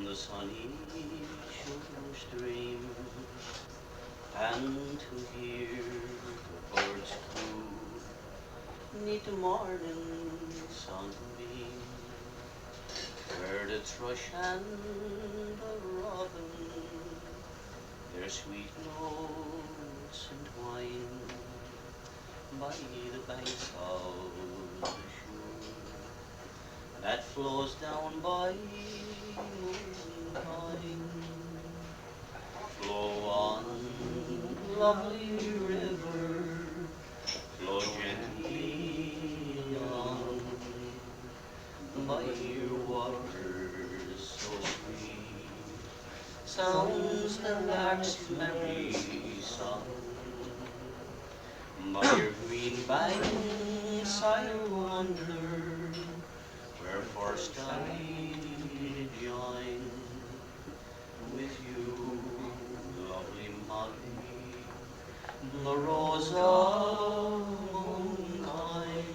the sunny shore stream, and to hear the birds coo, neath the morning sunbeam, where the thrush and the robin their sweet notes entwine by the banks of the shore that flows down by Mooncoin. Flow on, lovely river, flow gently on by your waters so sweet. Sounds the lark's merry song by your green banks I wander, where first I join with you, lovely Molly, the rose of Mooncoin.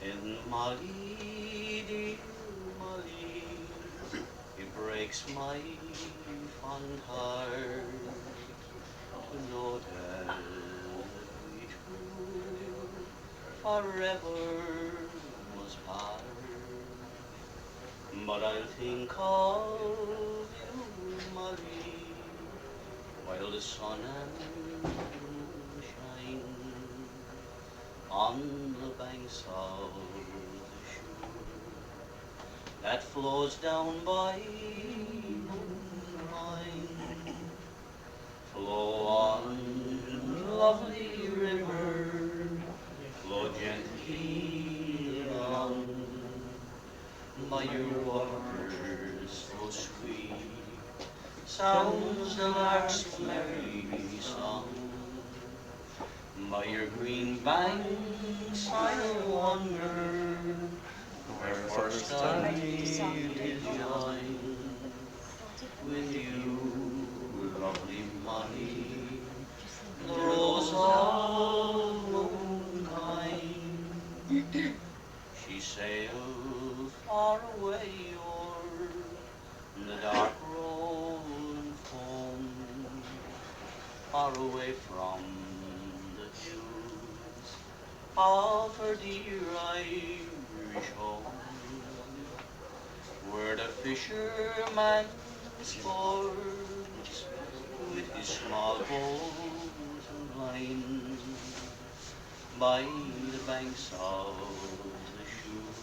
And Molly, dear Molly, it breaks my fond heart to know that we two forever must part. But I'll think of you, Molly, while the sun and moon shine on the banks of the shore that flows down by Mooncoin. Flow on, lovely river, flow gently on by your waters so sweet. Sounds the lark's merry song by your green banks I wander, where first I did join with you, lovely Molly, the rose of Mooncoin. She sailed far away o'er the dark rolling foam, far away from the hills of her dear Irish home, where the fisherman sports with his small boat and line by the banks of the shore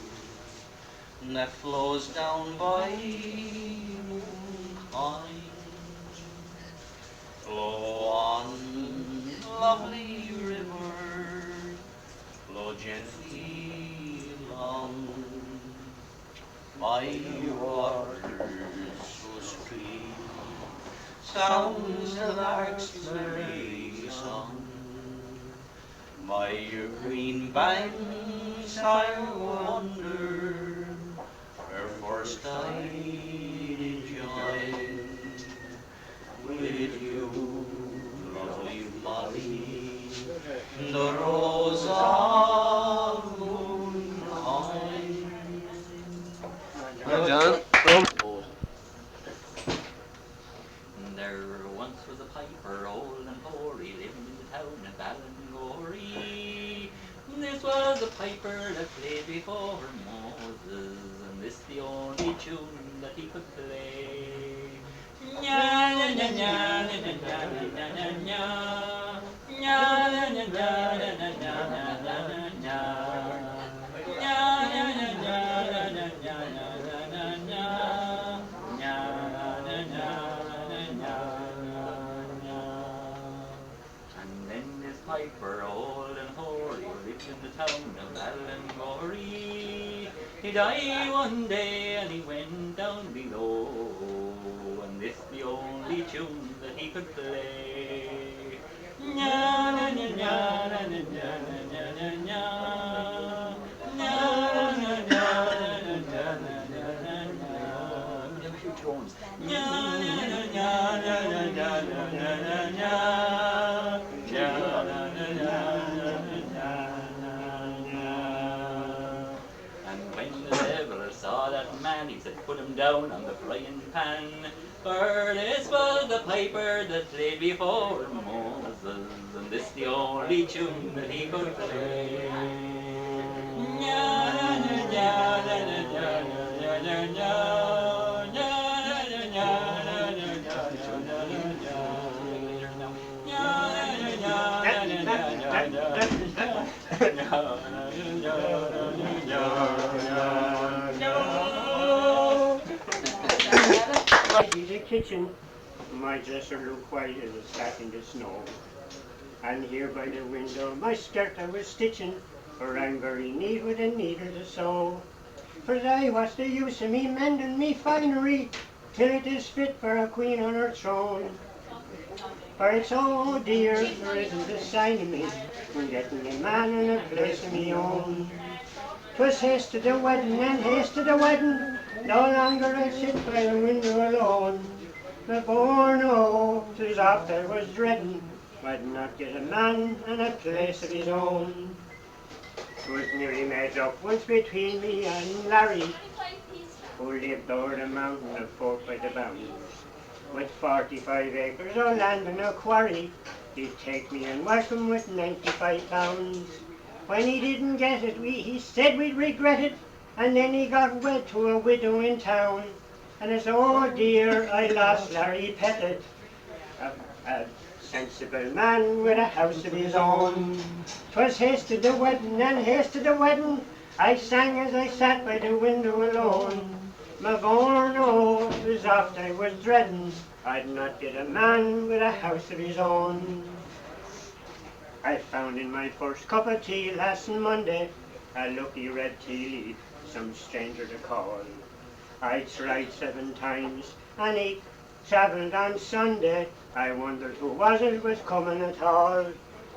that flows down by Mooncoin. Flow on, lovely river, flow gently along by your waters so sweet. Sounds the lark's merry song by your green banks I wander, where first I did join with you, lovely Molly, the rose of Mooncoin. Well done. There once was a piper old and hoary, living in the town of Ballymitty. This was a piper that played before Moses, and this the only tune that he could play. Nya nya nya nya nya nya nya nya nya nya nya nya nya nya nya nya nya. And then this piper old and hoary lived in the town of Allendale. He died one day and he went down below, and this the only tune that he could play. Nya nya nya nya nya nya nya nya nya. And when the devil saw that man man, he said, put him down on the frying pan. For this was the piper that played before Moses, and this the only tune that he could play. In the kitchen, my dresser looked white as it sat in the snow. And here by the window, my skirt I was stitching, for I'm very neat with a needle to sew. For I, what's the use of me mending me finery, till it is fit for a queen on her throne? For it's, oh dear, there isn't a sign of me from getting a man in a place of me own. 'Twas haste to the wedding and haste to the wedding, no longer I sit by the window alone. The born, oh, 'tis oft I was dreading, might not get a man in a place of his own. 'Twas nearly made up once between me and Larry, who lived over the mountain of folk by the bounds. With 45 acres of land and a quarry, he'd take me and work him with 95 pounds. When he didn't get it, he said we'd regret it, and then he got wed to a widow in town. And it's, oh dear, I lost Larry Pettit, a sensible man with a house of his own. 'Twas haste to the wedding and haste to the wedding, I sang as I sat by the window alone. My born, oh, 'twas oft I was dreading, I'd not get a man with a house of his own. I found in my first cup of tea last Monday a lucky red tea leaf, some stranger to call. I tried 7 times and he travelled on Sunday. I wondered who was it was coming at all.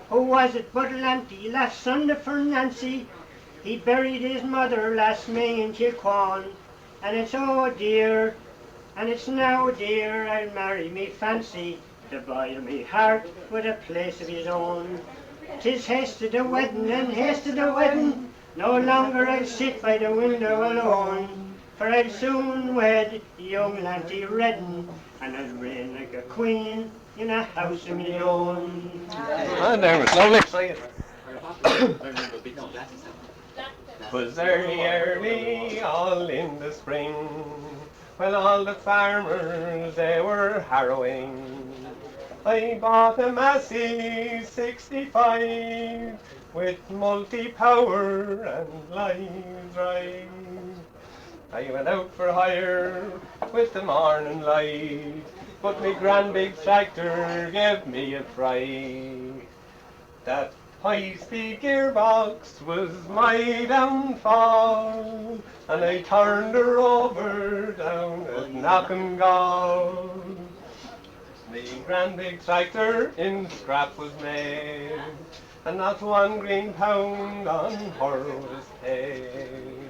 Who was it but Lanty last Sunday for Nancy? He buried his mother last May in Kilquan. And it's, oh dear, and it's now dear, I'll marry me fancy, the boy of me heart with a place of his own. 'Tis haste to the wedding and haste to the wedding, no longer I'll sit by the window alone. For I'll soon wed young Lanty Redden, and I'll reign like a queen in a house of me own. Ah, Dermot, lovely. Was early, all in the spring, when all the farmers, they were harrowing. I bought a Massey 65 with multi-power and live drive. I went out for hire with the morning light, but my grand big tractor gave me a fright. That high-speed gearbox was my downfall, and I turned her over down at Knockangaul. My grand big tractor in scrap was made, and not one green pound on her was paid.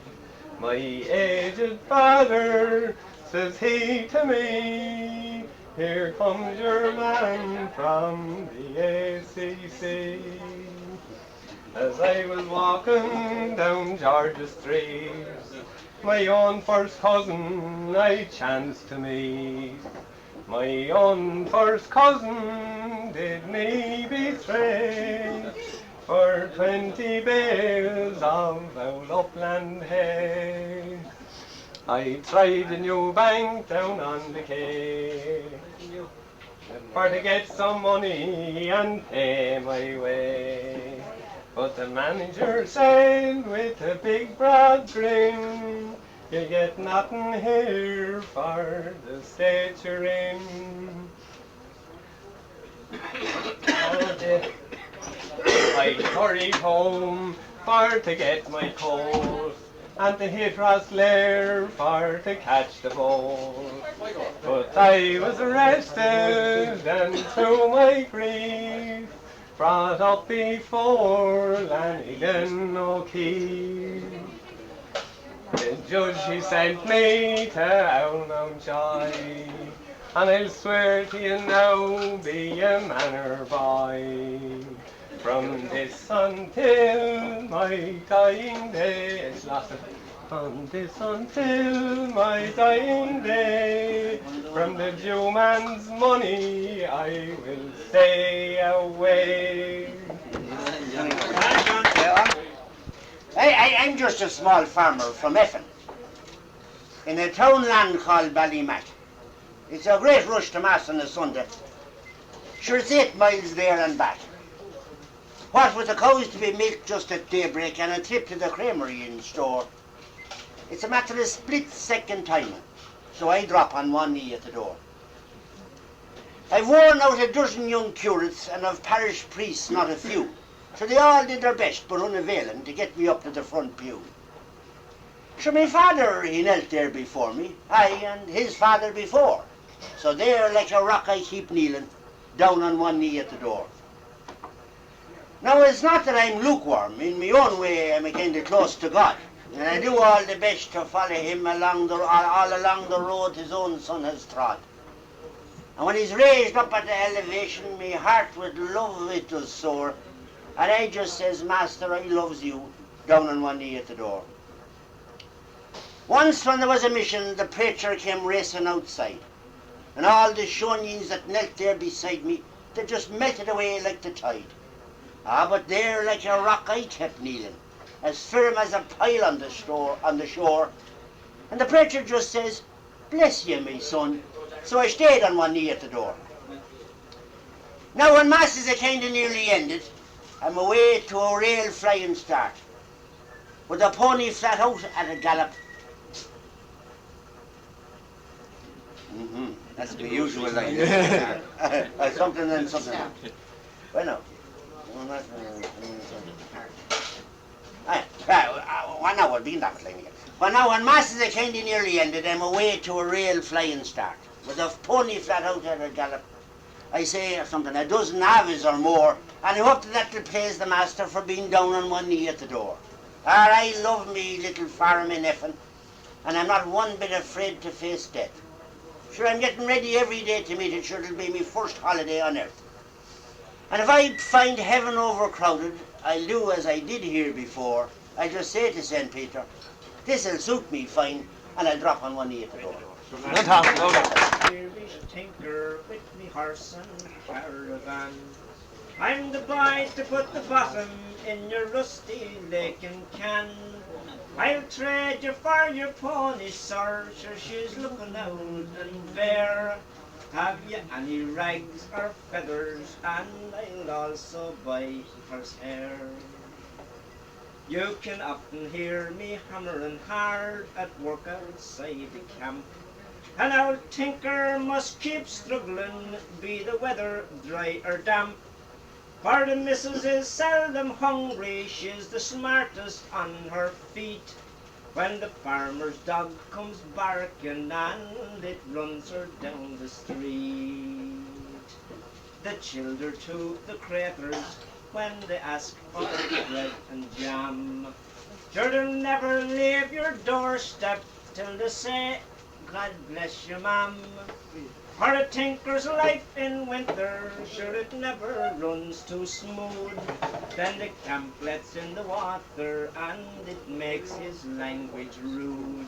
My aged father, says he to me, here comes your man from the ACC. As I was walking down Georgia Street, my own first cousin I chanced to meet. My own first cousin did me betray for 20 bales of old upland hay. I tried a new bank down on the quay for to get some money and pay my way. But the manager said with a big broad grin, you get nothing here for the state you're in. I hurried home for to get my coat, and to hit Rosslair for to catch the boat. But I was arrested, and to my grief, brought up before Lanigan O'Keefe. The judge, he sent me to Owlmountjoy, and I'll swear to you now, be a manor boy. From this until my dying day, it's Last time. On this until my dying day, from the Jew man's money I will stay away. I'm just a small farmer from Effin, in a town land called Ballymitty. It's a great rush to Mass on a Sunday. Sure, it's 8 miles there and back. What with the cows to be milked just at daybreak and a trip to the creamery in store, it's a matter of split-second timing, so I drop on one knee at the door. I've worn out a dozen young curates and of parish priests not a few, so they all did their best but unavailing to get me up to the front pew. Sure, my father, he knelt there before me, aye, and his father before, so there like a rock I keep kneeling, down on one knee at the door. Now, it's not that I'm lukewarm. In my own way, I'm a kind of close to God, and I do all the best to follow him along all along the road his own son has trod. And when he's raised up at the elevation, my heart with love it does soar, and I just says, Master, I loves you, down on one knee at the door. Once when there was a mission, the preacher came racing outside, and all the Shonians that knelt there beside me, they just melted away like the tide. Ah, but there like a rock I kept kneeling, as firm as a pile on the shore. And the preacher just says, bless you, my son. So I stayed on one knee at the door. Now when Mass is a kind of nearly ended, I'm away to a real flying start, with the pony flat out at a gallop. That's the usual line. Something and something. Well, no. Now we'll be in that line again. But now when Mass is a kind of nearly ended, I'm away to a real flying start, with a pony flat out at a gallop. I say something, a dozen halves or more, and I hope that'll praise the Master for being down on one knee at the door. I love me little farm in Effin, and I'm not one bit afraid to face death. Sure, I'm getting ready every day to meet it. Sure, it'll be my first holiday on earth. And if I find heaven overcrowded, I'll do as I did here before. I just say to St. Peter, this'll suit me fine, and I'll drop on one knee at the door. Here we tinker with me horse and caravan. I'm the boy to put the bottom in your rusty lake and can. I'll trade you for your pony, sir, sure she's looking out and bare. Have you any rags or feathers, and I'll also buy her hair. You can often hear me hammering hard at work outside the camp, and our tinker must keep struggling, be the weather dry or damp. For the missus is seldom hungry, she's the smartest on her feet. When the farmer's dog comes barking and it runs her down the street. The childer to the craters when they ask for bread and jam. Sure, they'll never leave your doorstep till they say, God bless you, ma'am. For a tinker's life in winter, sure it never runs too smooth. Then the camp lets in the water and it makes his language rude.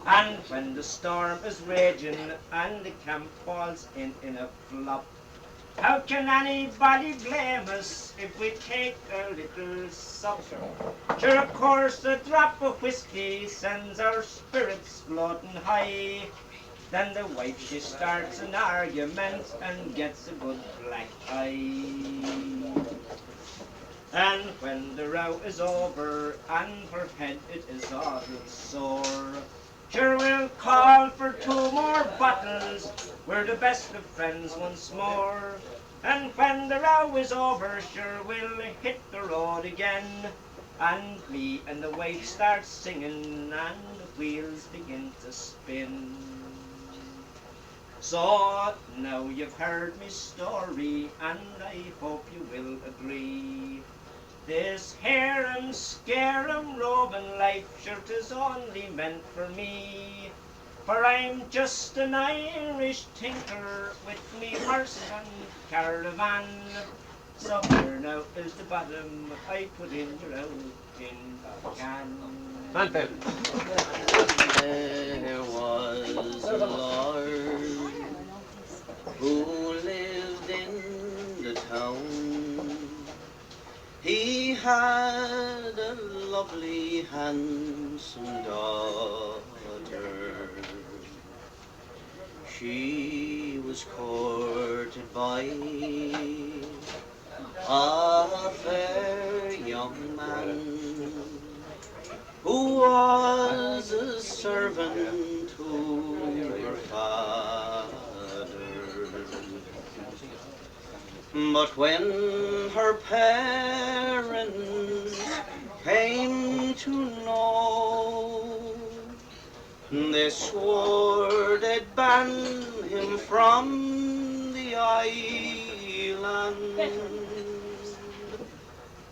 And when the storm is raging and the camp falls in a flop, how can anybody blame us if we take a little sup? Sure, of course, a drop of whiskey sends our spirits floating high. Then the wife, she starts an argument and gets a good black eye. And when the row is over and her head it is all sore, sure we'll call for 2 more bottles, we're the best of friends once more. And when the row is over, sure we'll hit the road again, and me and the wife start singing and the wheels begin to spin. So now you've heard me story, and I hope you will agree. This harum scarum roving life, sure 'tis only meant for me. For I'm just an Irish tinker with me horse and caravan. So here now is the bottom I put in your own Mantel. There was a lord who lived in the town. He had a lovely, handsome daughter. She was courted by a fair young man who was a servant to her father. But when her parents came to know, they swore they'd ban him from the island.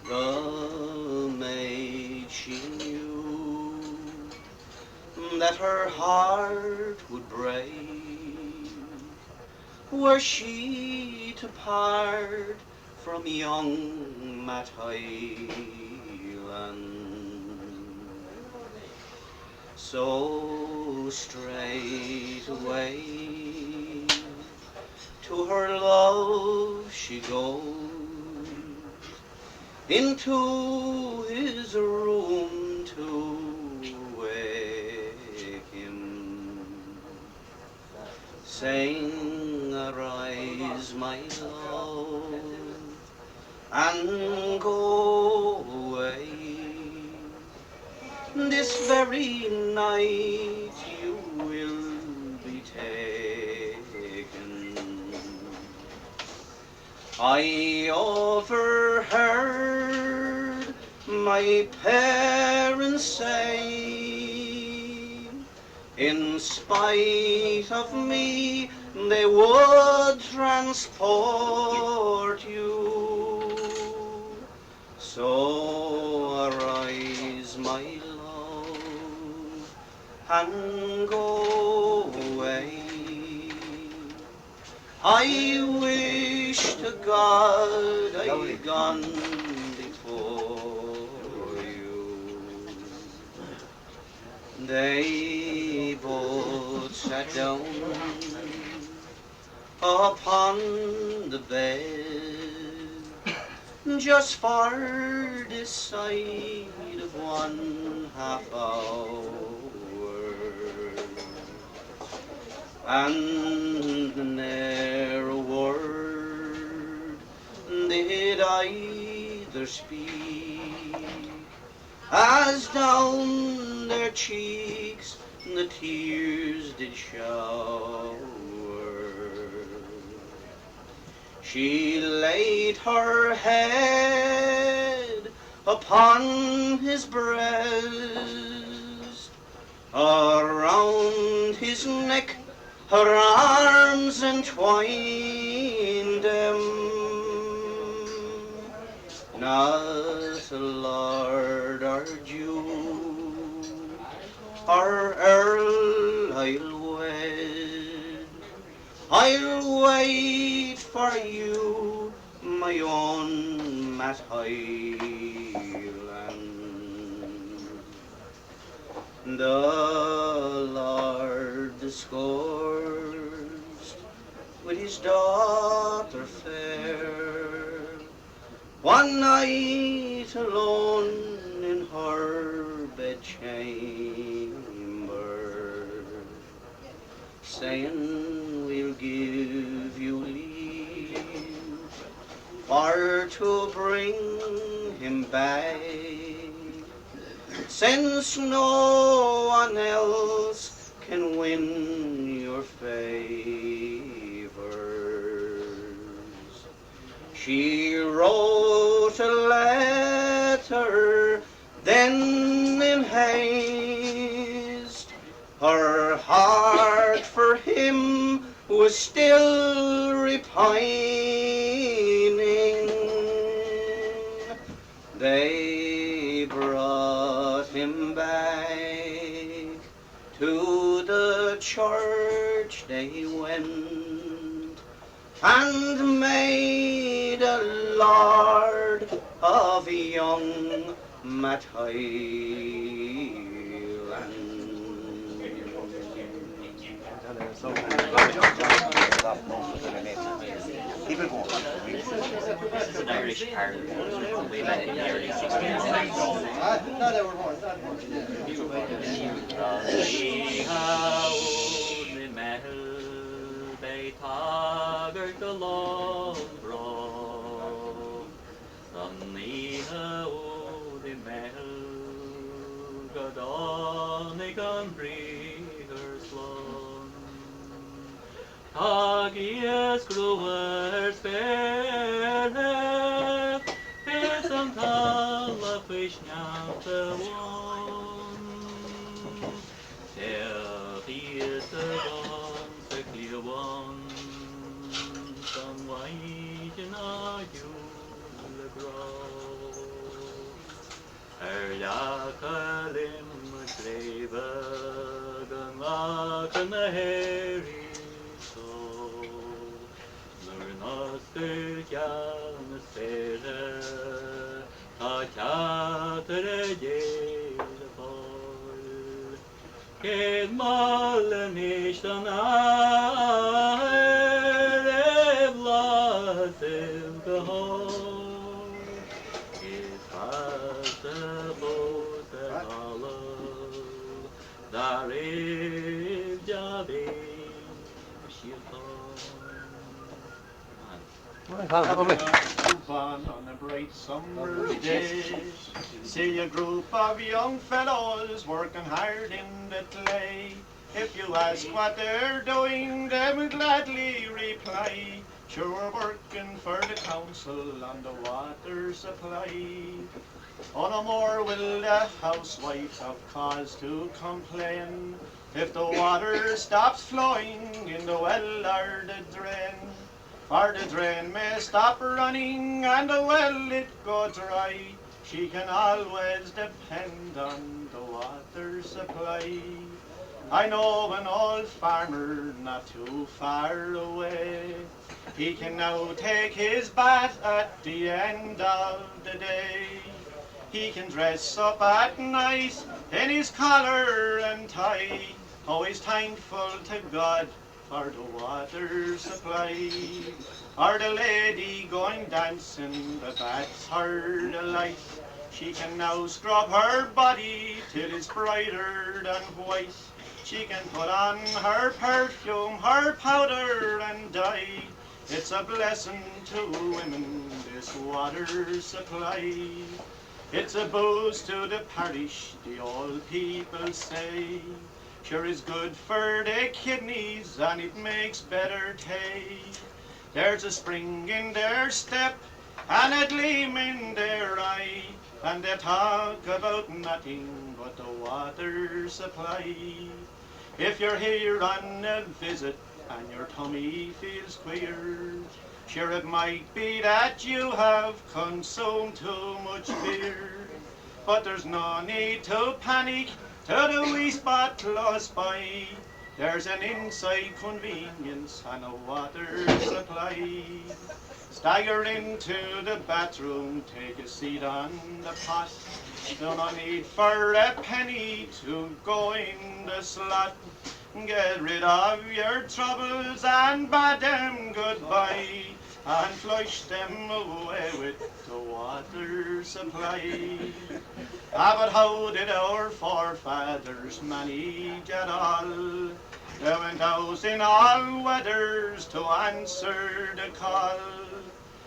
The maid, she knew that her heart would break were she to part from young Matt Hyland. So straight away to her love she goes, into his room to wake him, saying, "Arise, my love, and go away. This very night you will be taken." I overheard my parents say, in spite of me, they would transport you. So arise, my love, and go away. I wish to God I'd gone before you. They both sat down upon the bed, just for this side of 1/2 hour, and ne'er a word did either speak, as down their cheeks the tears did shower. She laid her head upon his breast, around his neck her arms entwined them. Not a lord or Jew or earl I'll wed, I'll wait for you, my own Matt Hyland. The Lord discoursed with his daughter fair, one night alone in her bedchamber, saying, "We'll give you leave for to bring him back, since no one else can win your favors." She wrote a letter then in haste, her heart for him was still repining. They brought him back to the church they went, and made a lord of young mat Hyland. Keep it going. This is an Irish party way back in the early 1600s. Tagias growers fair, some tall of fish now the one. There is the one, the clear one, some white and you the grow. Erjakalim sleva, the hairy. Nosturjan spere, ta teatre jelefol, ked malen ishtan evlasim behol, is fast both hollow, dariv javim shilpon. On a bright summer's day, see a group of young fellows working hard in the clay. If you ask what they're doing, they will gladly reply, sure we're working for the council on the water supply. Oh, no more will the housewife have cause to complain if the water stops flowing in the well or the drain. For the drain may stop running and the well it go dry. She can always depend on the water supply. I know an old farmer not too far away. He can now take his bath at the end of the day. He can dress up at night in his collar and tie. Oh, he's thankful to God for the water supply. Or the lady going dancing, the bath's her delight. She can now scrub her body till it's brighter than white. She can put on her perfume, her powder and dye. It's a blessing to women, this water supply. It's a boost to the parish, the old people say. Sure is good for the kidneys and it makes better taste. There's a spring in their step and a gleam in their eye, and they talk about nothing but the water supply. If you're here on a visit and your tummy feels queer, sure it might be that you have consumed too much beer. But there's no need to panic to the wee spot close by. There's an inside convenience and a water supply. Stagger into the bathroom, take a seat on the pot. No need for a penny to go in the slot. Get rid of your troubles and bid them goodbye, and flush them away with the water supply. But how did our forefathers manage at all? They went out in all weathers to answer the call,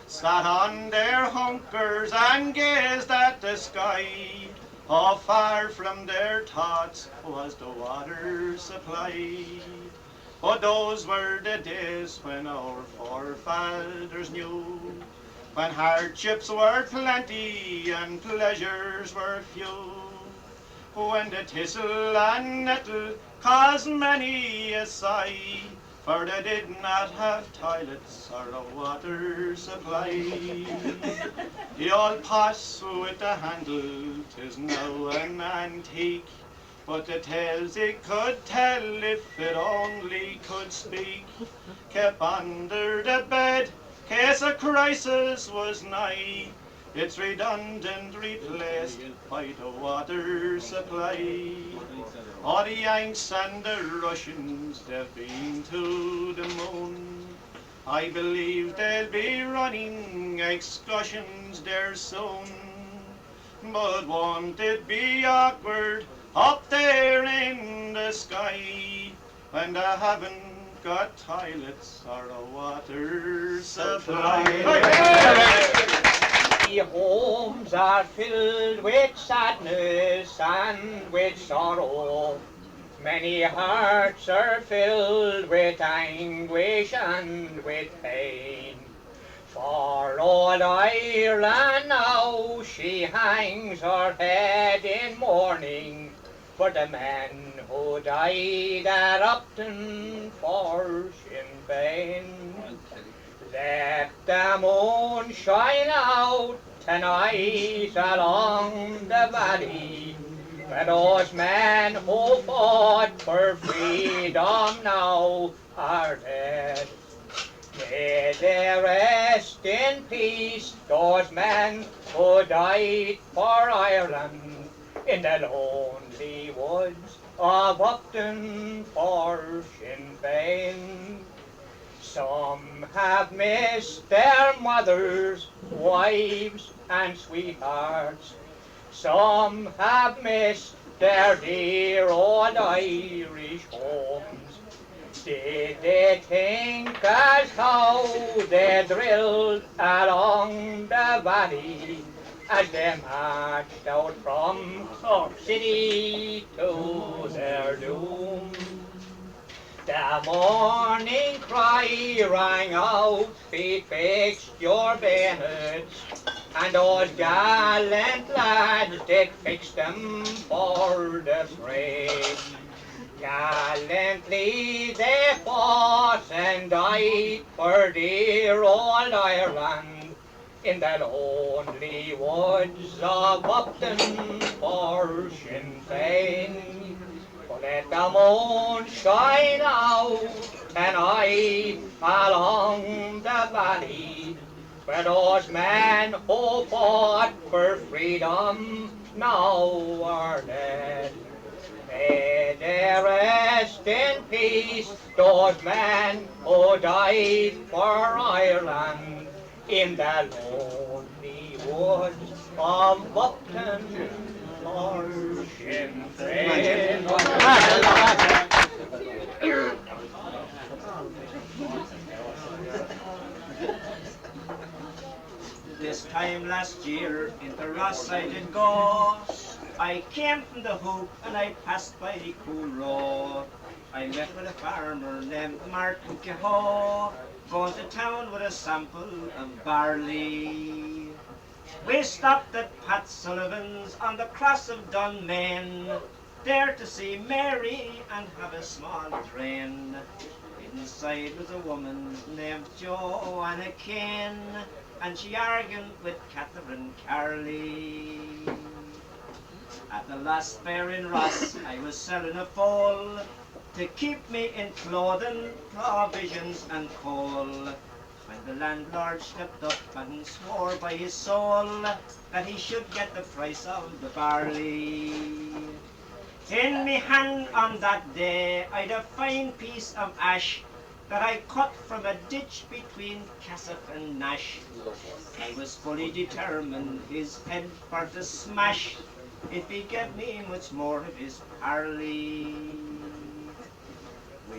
sat on their hunkers and gazed at the sky. Oh, far from their thoughts was the water supply. But those were the days when our forefathers knew, when hardships were plenty and pleasures were few, when the thistle and nettle caused many a sigh, for they did not have toilets or a water supply. The old pot with the handle, 'tis now an antique, but the tales it could tell if it only could speak, kept under the bed, case a crisis was nigh, It's redundant, replaced by the water supply. All the Yanks and the Russians, they've been to the moon. I believe they'll be running excursions there soon. But won't it be awkward up there in the sky when they haven't got toilets or a water supply? The homes are filled with sadness and with sorrow. Many hearts are filled with anguish and with pain. For old Ireland now she hangs her head in mourning for the men who died at Upton for Sinn Féin. Let the moon shine out tonight along the valley, where those men who fought for freedom now are dead. May they rest in peace, those men who died for Ireland in the lonely woods of Upton for Sinn Féin. Some have missed their mothers, wives and sweethearts. Some have missed their dear old Irish homes. Did they think as how they drilled along the valley as they marched out from Cork City to their doom? The morning cry rang out, feet fixed your bayonets, and those gallant lads did fix them for the fray. Gallantly they fought and died for dear old Ireland in the lonely woods of Upton for Sinn Féin. Let the moon shine out tonight along the valley, where those men who fought for freedom now are dead. May they rest in peace, those men who died for Ireland in the lonely woods of Upton for Sinn Féin. This time last year into Roche I did go. I came from the hoop and I passed by the cool road. I met with a farmer named MacConfhaola, going to town with a sample of barley. We stopped at Pat Sullivan's on the cross of Dooneen, there to see Mary and have a small train. Inside was a woman named Joanna Kane, and she argued with Catherine Carley. At the last fair in Ross, I was selling a foal to keep me in clothing, provisions and coal, when the landlord stepped up and swore by his soul that he should get the price of the barley. In me hand on that day I'd a fine piece of ash that I cut from a ditch between Cassock and Nash. I was fully determined his head for to smash if he gave me much more of his barley.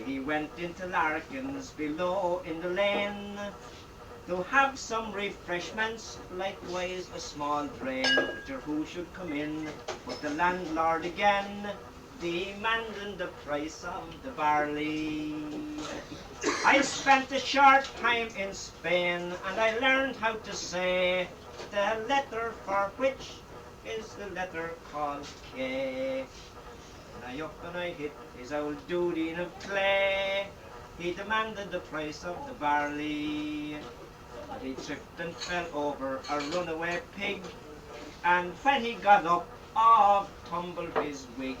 We went into Larkin's below in the lane to have some refreshments, likewise a small drain. But who should come in but the landlord again, demanding the price of the barley. I spent a short time in Spain and I learned how to say the letter for which is the letter called K. And I up and I hit his old Dooneen of clay. He demanded the price of the barley. But he tripped and fell over a runaway pig, and when he got up, off tumbled his wig.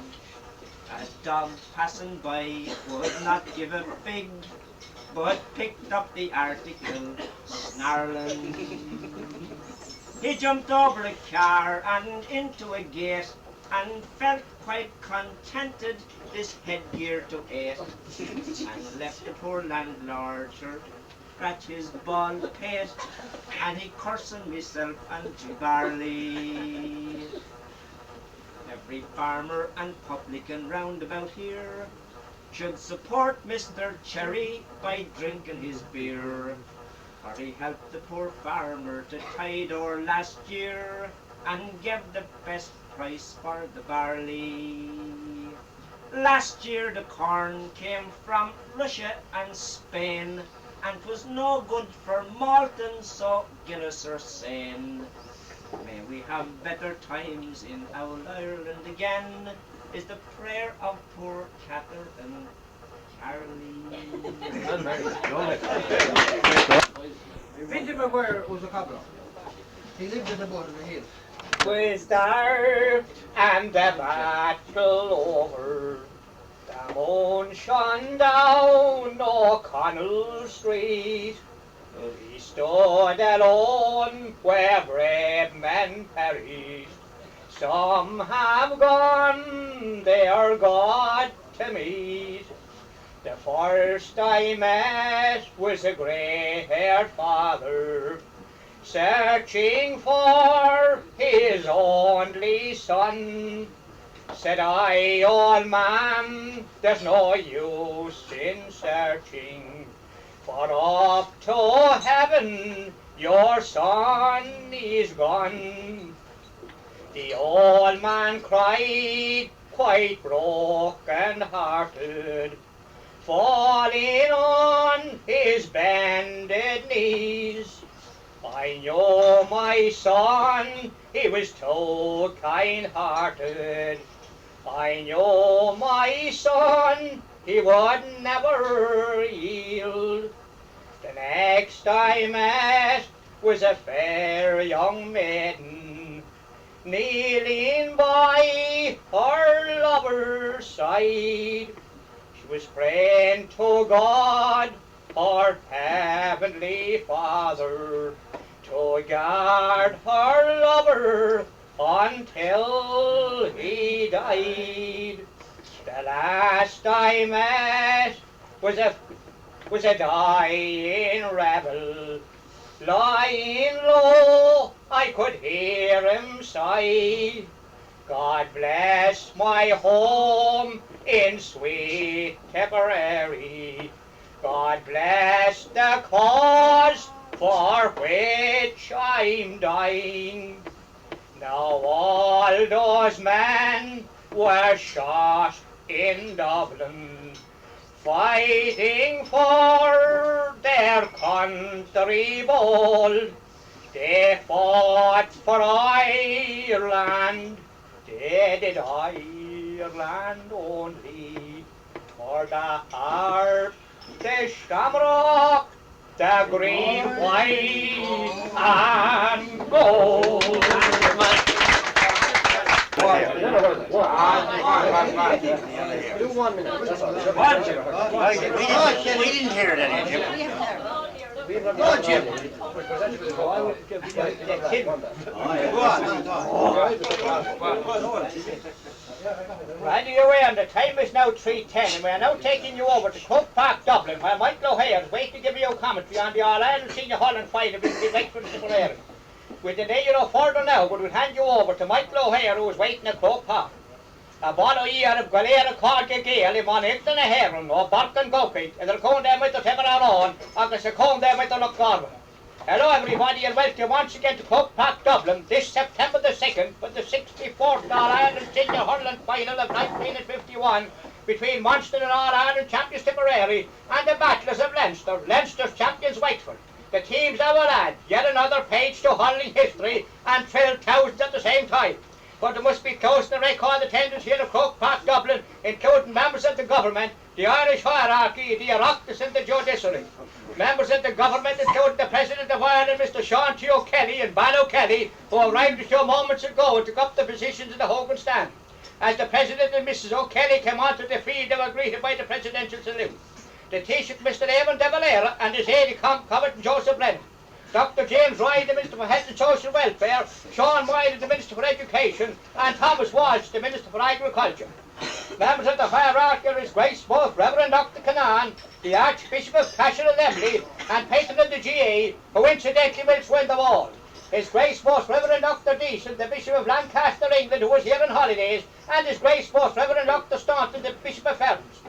A dog passing by would not give a fig, but picked up the article, snarling. He jumped over a car and into a gate and felt quite contented this headgear to eat, and left the poor landlord to scratch his bald pate, and he cursing myself and Barley. Every farmer and publican round about here should support Mr. Cherry by drinking his beer, for he helped the poor farmer to tide o'er last year and gave the best price for the barley. Last year the corn came from Russia and Spain, and 'twas no good for malting, so Guinness are saying, may we have better times in old Ireland again, is the prayer of poor Cather and Charlie. Vinny Maguire was a cobbler. He lived in the bottom of the hill. Was dark and the battle over. The moon shone down O'Connell Street. He stood alone where brave men perished. Some have gone their God to meet. The first I met was a grey-haired father, searching for his only son. Said I, old man, there's no use in searching, for up to heaven your son is gone. The old man cried, quite broken-hearted, falling on his bended knees. I know my son, he was too kind-hearted. I know my son, he would never yield. The next I met was a fair young maiden, kneeling by her lover's side. She was praying to God, her heavenly Father, to guard her lover until he died. The last I met was a dying rebel, lying low. I could hear him sigh. God bless my home in sweet Tipperary. God bless the cause for which I'm dying. Now all those men were shot in Dublin, fighting for their country bold. They fought for Ireland, they did Ireland only, for the harp, the shamrock, the green, white and gold. Do 1 minute. We didn't hear it any, Jim. No, Jim. Randy away, and the time is now 3:10, and we are now taking you over to Croke Park, Dublin, where Michael O'Hare is waiting to give you a commentary on the All-Ireland Senior Hurling final between Wexford and Tipperary. With the day you're no further now, but we'll hand you over to Michael O'Hare, who is waiting at Croke Park. A Ballymitty of Galera Cordia Gale, in Murrintown and Heron, or Barkin Cochy, and they'll come there with the Tipperary, and they'll come there with the Dungarvan. Hello everybody, and welcome once again to Croke Park, Dublin, this September the 2nd, for the 64th All-Ireland Senior Hurling final of 1951, between Munster and All-Ireland champions Tipperary, and the Battlers of Leinster, Leinster's champions Wexford. The teams that will add yet another page to hurling history and thrill thousands at the same time. But there must be close to record attendance here at Croke Park, Dublin, including members of the government, the Irish hierarchy, the Oireachtas and the judiciary. Members of the government including the President of Ireland, Mr. Sean T. O'Kelly and Ban O'Kelly, who arrived a few moments ago and took up the positions in the Hogan stand. As the President and Mrs. O'Kelly came onto the field, they were greeted by the presidential salute. The Taoiseach, Mr. Eamon de Valera, and his aide-de-camp, Comet and Joseph Lennon. Dr. James Ryan, the Minister for Health and Social Welfare, Sean Wiley, the Minister for Education, and Thomas Walsh, the Minister for Agriculture. Members of the hierarchy are His Grace both Reverend Dr. Canaan, the Archbishop of Cashel and Emily, and patron of the GA, who incidentally will win them all. His Grace most Reverend Dr. Deason, the Bishop of Lancaster, England, who was here on holidays, and His Grace most Reverend Dr. Staunton, the Bishop of Ferns.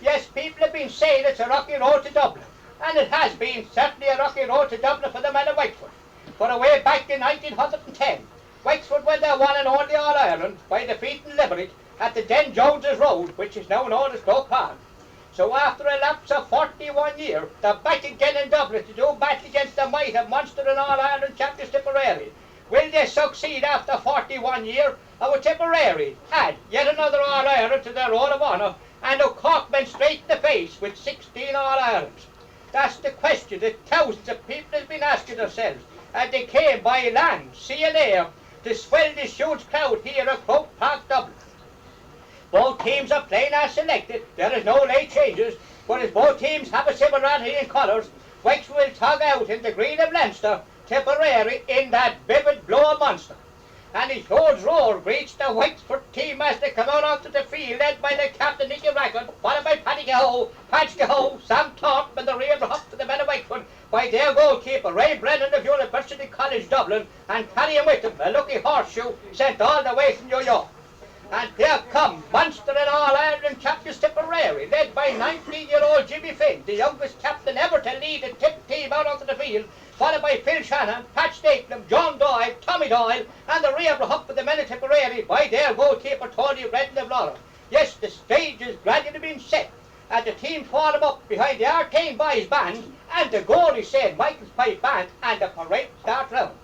Yes, people have been saying it's a rocky road to Dublin, and it has been certainly a rocky road to Dublin for the men of Wexford. For away back in 1910, Wexford won their one and only All-Ireland by defeating Limerick at the Den Jones's Road, which is now known as Croke Park. So after a lapse of 41 years, they're back again in Dublin to do battle against the might of Munster and All-Ireland champions Tipperary. Will they succeed after 41 years? Our Tipperary add yet another All-Ireland to their roll of honour, and Cork went straight in the face with 16 All-Irelands. That's the question that thousands of people have been asking themselves, and they came by land, sea and air to swell this huge crowd here at Croke Park, Dublin. Both teams are playing as selected, there is no late changes, but as both teams have a similarity in colours, Wexford will tug out in the green of Leinster, Tipperary in that vivid blue of Munster. And a huge roar greets the Wexford team as they come out onto the field, led by the captain Nicky Rackard, followed by Paddy Cahoe, Patch Cahoe, Sam Thorpe, and the rear up for the men of Wexford by their goalkeeper Ray Brennan of University College Dublin, and carrying with him a lucky horseshoe sent all the way from New York. And there come Munster and All-Ireland champions Tipperary, led by 19-year-old Jimmy Finn, the youngest captain ever to lead a tip team out onto the field, followed by Phil Shannon, Pat Staplem, John Doyle, Tommy Doyle, and the rear up for the men of Tipperary by their goalkeeper Tony Redden of Laura. Yes, the stage is gradually being set, and the team form up behind the Arcane Boys band, and the goalie St. Michael's Pipe band, and the parade starts round.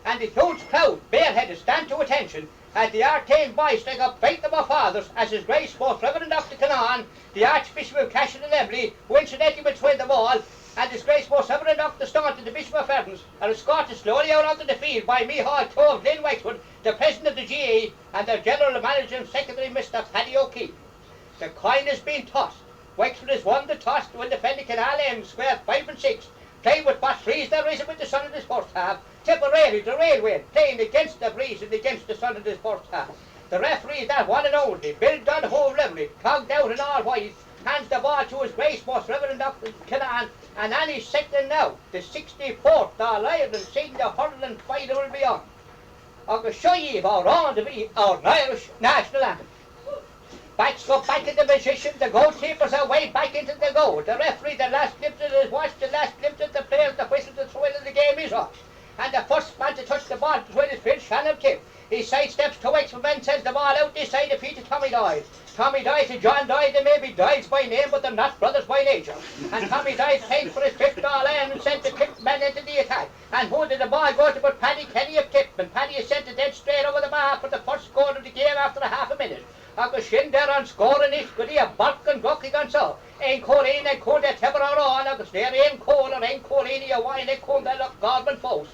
And the huge crowd, bareheaded, stand to attention, as the Arcane Boys take up faith of our fathers, as His Grace most Reverend Dr. Canaan, the Archbishop of Cashel and Emily, who incidentally will win them all, and His Grace most Reverend Dr. Staunton, the Bishop of Ferns, are escorted slowly out onto the field by Mbeithil Tove Lynn Wexford, the President of the GA, and their General Manager and Secretary, Mr. Paddy O'Keefe. The coin has been tossed. Wexford has won the toss to win defending Canal End, square 5 and 6, playing with what freeze there is with the sun in this first half. Tipperary, the railway, playing against the breeze and against the sun in this first half. The referee, that one and only, Bill Donohoe Limerick, cogged out in all white, hands the ball to His Grace most Reverend Dr. Canaan, and Annie's second now, the 64th All-Ireland senior hurling final will be on. I can show you our own to be our Irish national anthem. Backs go back in the position, the goalkeepers are way back into the goal. The referee, the last glimpse of his watch, the last glimpse of the players, the whistle, the thrill of the game is on. And the first man to touch the ball to win is Phil Shannon Kim. He sidesteps to Wexford men, sends the ball out this side of feet to Tommy Doyle. Tommy Doyle to John Doyle, they may be Doyles by name, but they're not brothers by nature. And Tommy Doyle played for his 5th All-Ireland and sent the Tip men into the attack. And who did the ball go to but Paddy Kenny of Tip, and Paddy is sent it dead straight over the bar for the first goal of the game after a half a minute. Agus sin there on scoring it, could he a Balkan Gochy gan so? Ein Colleen and Cool de Tebber on, agus there ein Cole or ein Colleen a wine and Cool de Godman Post.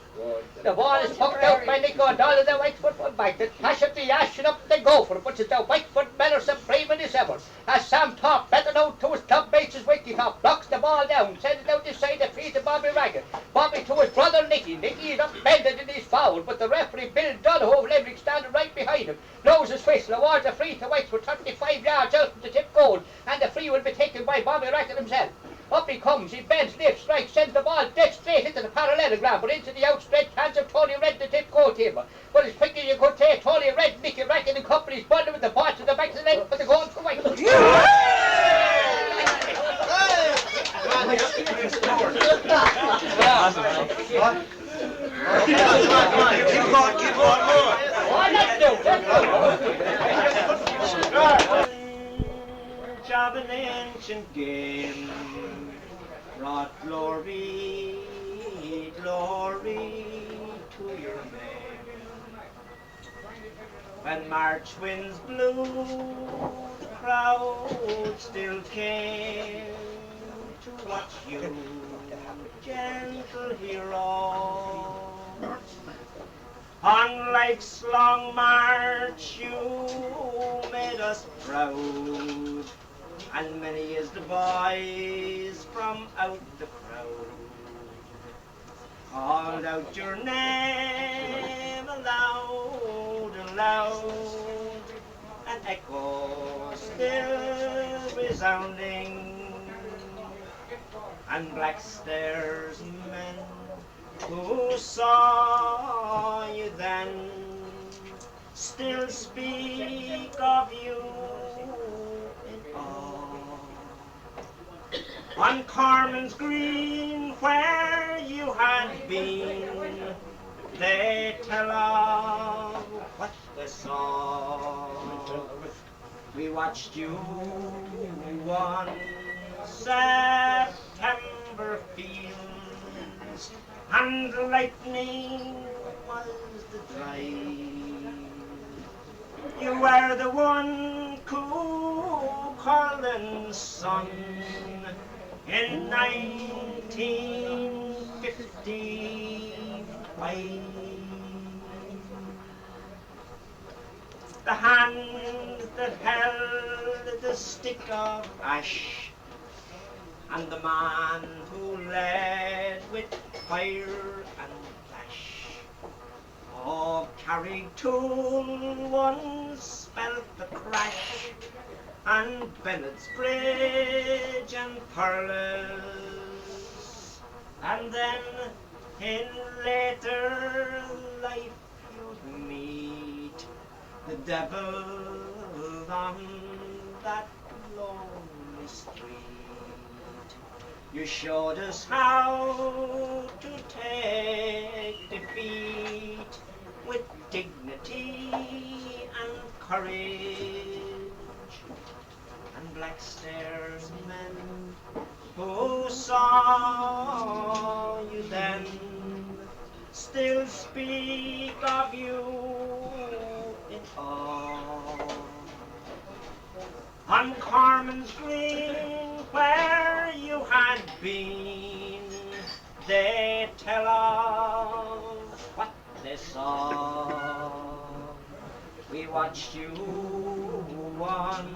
The ball is poked out by Nico Doyle of the Wexford fullback, that cash up the ash and up the gopher, but it's the Wexford men are supreme in this ever. As Sam Thorpe, better known to his club mates as Wiki Top, blocks the ball down, sends it out this side of feet to Bobby Raggett. Bobby to his brother Nicky. Nicky is upended in his foul, but the referee Bill Donohoe of Limerick standing right behind him, blows his whistle, awards a free to Wexford 35 yards out from the tip goal, and the free will be taken by Bobby Raggett himself. Up he comes, he bends, lifts, strikes, sends the ball dead straight into the parallelogram, but into the outstretched hands of Tony Red, the tip goalkeeper. But as quick as you could say, Tony Red, Nicky Rackett and company's bundle with the ball to the back of the net for the goal for Wexford. Keep on more. Job an ancient game brought glory, glory to your name. When March winds blew, the crowd still came to watch you, gentle hero. On life's long march you made us proud, and many is the boys from out the crowd. called out your name aloud, aloud, an echo still resounding, and black stairs men who saw you then still speak of you in awe. On Carmen's Green where you had been, they tell of what they saw. We watched you one September fields, and lightning was the drive. You were the one Cúchullains son in 1955. The hand that held the stick of ash, and the man who led with fire and flash, all carried tool, once felt the crash, and Bennett's Bridge and Pearls, and then in later life you'd meet the devil on that lonely street. You showed us how to take defeat with dignity and courage, and black stairs men who saw you then still speak of you in awe. On Carmen's Green where you had been, they tell of what they saw. We watched you one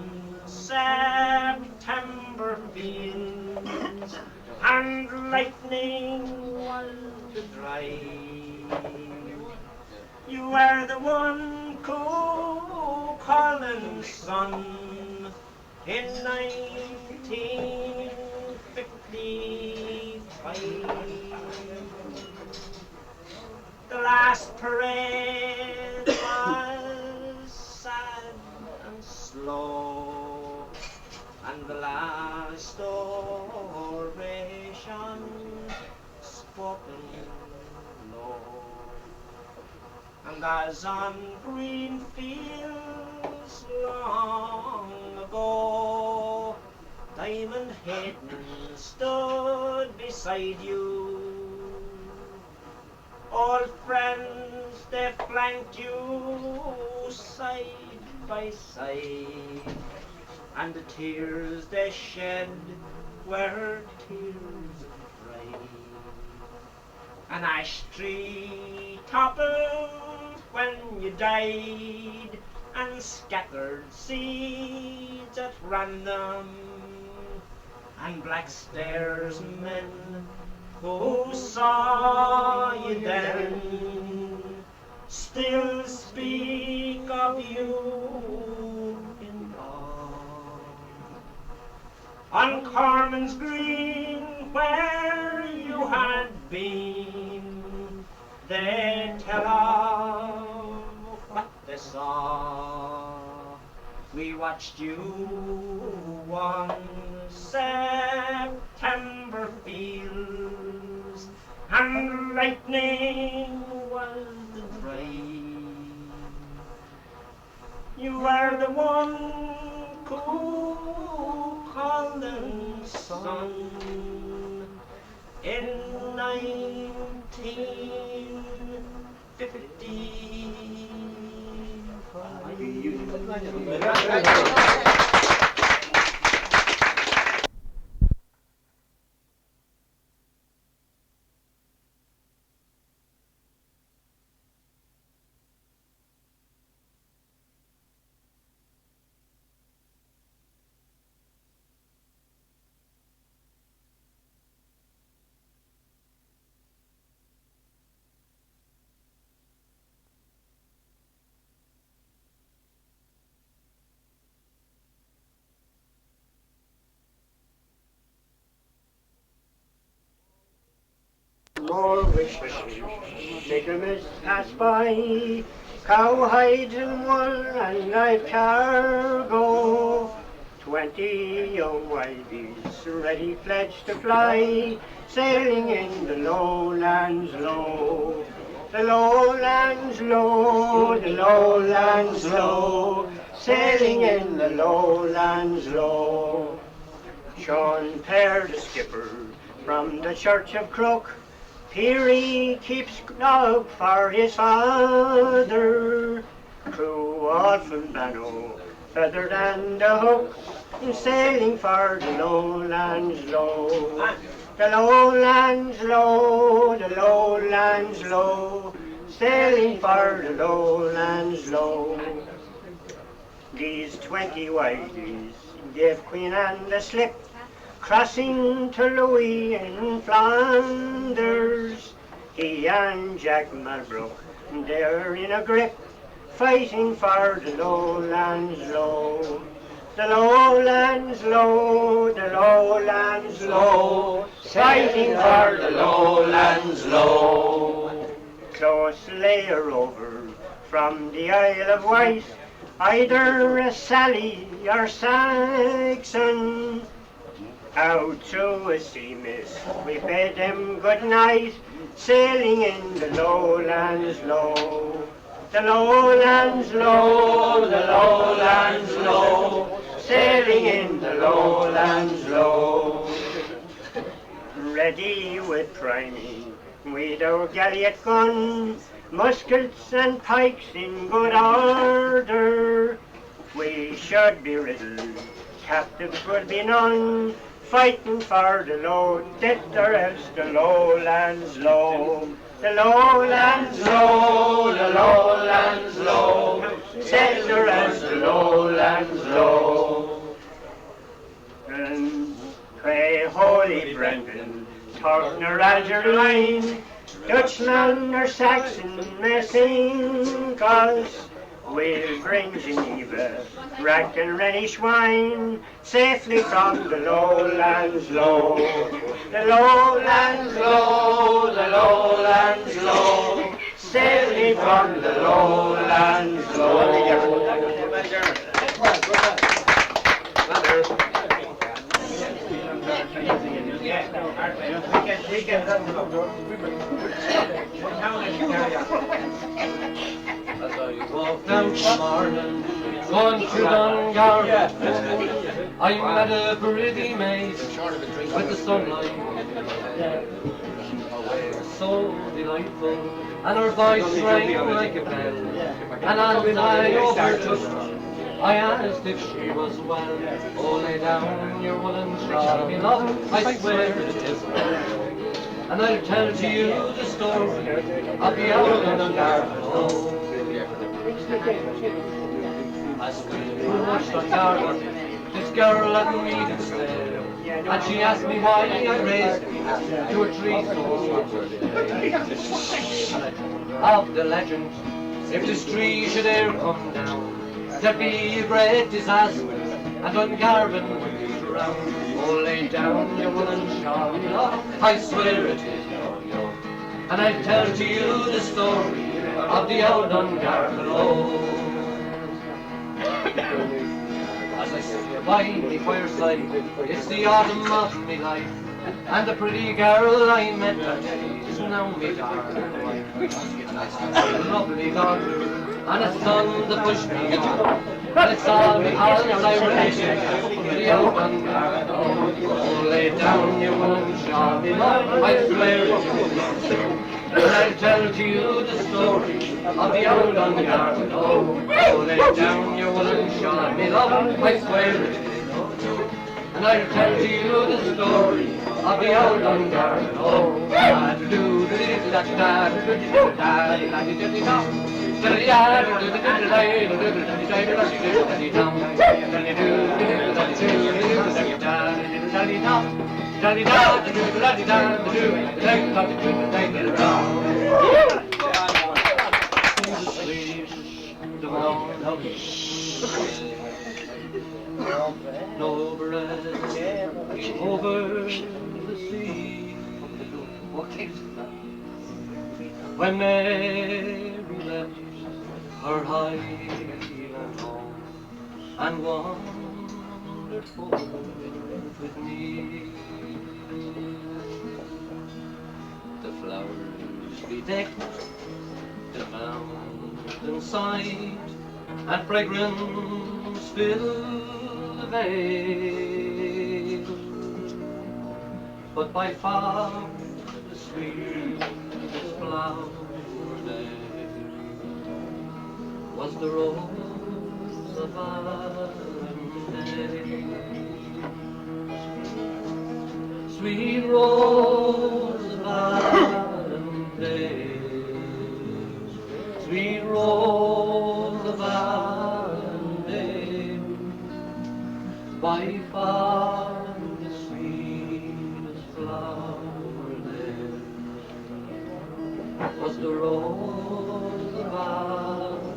September fields, and lightning was the drive. You were the one Cúchullains son in 1955. The last parade was sad and slow, and the last oration spoken low. And as on green fields long ago, Diamond Hayden stood beside you, old friends, they flanked you side by side, and the tears they shed were tears of pride. An ash tree toppled when you died, and scattered seeds at random, and black stairs men who saw you then still speak of you in awe. On Carmen's Green where you had been, they tell of what they saw. We watched you one September fields, and lightning was the drive. You were the one Cúchullains son in 1955. Michaelmas pass by, cowhides and wool and live cargo. 20 young wives ready pledged to fly, sailing in the lowlands low. The lowlands low, the lowlands low, sailing in the lowlands low. Sean Pear, the skipper, from the church of Crook, Peary keeps log for his father. Crew all from Banno, feathered and a hook, sailing for the lowlands low. The lowlands low, the lowlands low, sailing for the lowlands low. These 20 widies gave Queen Anne the slip, crossing to Louis in Flanders. He and Jack Malbrook, they're in a grip, fighting for the lowlands low. The lowlands low, the lowlands low, fighting for the lowlands low. Close layer over from the Isle of Wight, either a Sally or Saxon. Out to a sea mist, we bid them good night, sailing in the lowlands low. The lowlands low, the lowlands low, sailing in the lowlands low. Ready with priming, with our galliot gun, muskets and pikes in good order. We should be riddled, captives would be none, fighting for the low, death or else the lowlands low. The lowlands low, the lowlands low, death or else the lowlands low. And pray holy Brendan, Turner Algerine, Dutchman or Saxon may sing, 'cause we'll bring Geneva, rack and Rhenish wine, safely from the lowlands low. The lowlands low, the lowlands low, safely from the lowlands low. As I walked out this morning, going through Dungarvan, I met a pretty maid with the sunlight. So delightful, and her voice rang like a bell. And as I overtook her, I asked if she was well. Oh, lay down your woolen shawl, me love, I swear it is well. And I'll tell to you the story of the old Dungarvan. As we watched on Dungarvan, this girl had me instead, and she asked me why I raised me to a tree so of the legend. If this tree should e'er come down, there'd be a great disaster, and Dungarvan would be drowned. Oh, lay down your woolen shawl, I swear it is young. And I'll tell to you the story of the old Dungarvan. As I sit by the fireside, it's the autumn of me life, and the pretty girl I met that day is now me darling wife. A lovely daughter and a son that pushed me on, and it's all because I related to the old Dungarvan. Oh, lay down your woolen shawl, I swear it is. And I'll tell to you the story of the old Dungarvan. Oh, lay down your woolen shawl, me love, I swear it is. And I'll tell to you the story of the old Dungarvan. Oh, no breath over the sea. When Mary left her Hyland home and wandered forth with me, the flowers bedecked the mountainside and fragrance filled the vale, but by far the sweetest flower there was the rose of Allendale. Sweet rose of Allendale, sweet rose of Allendale, by far the sweetest flower there was the rose of Allendale.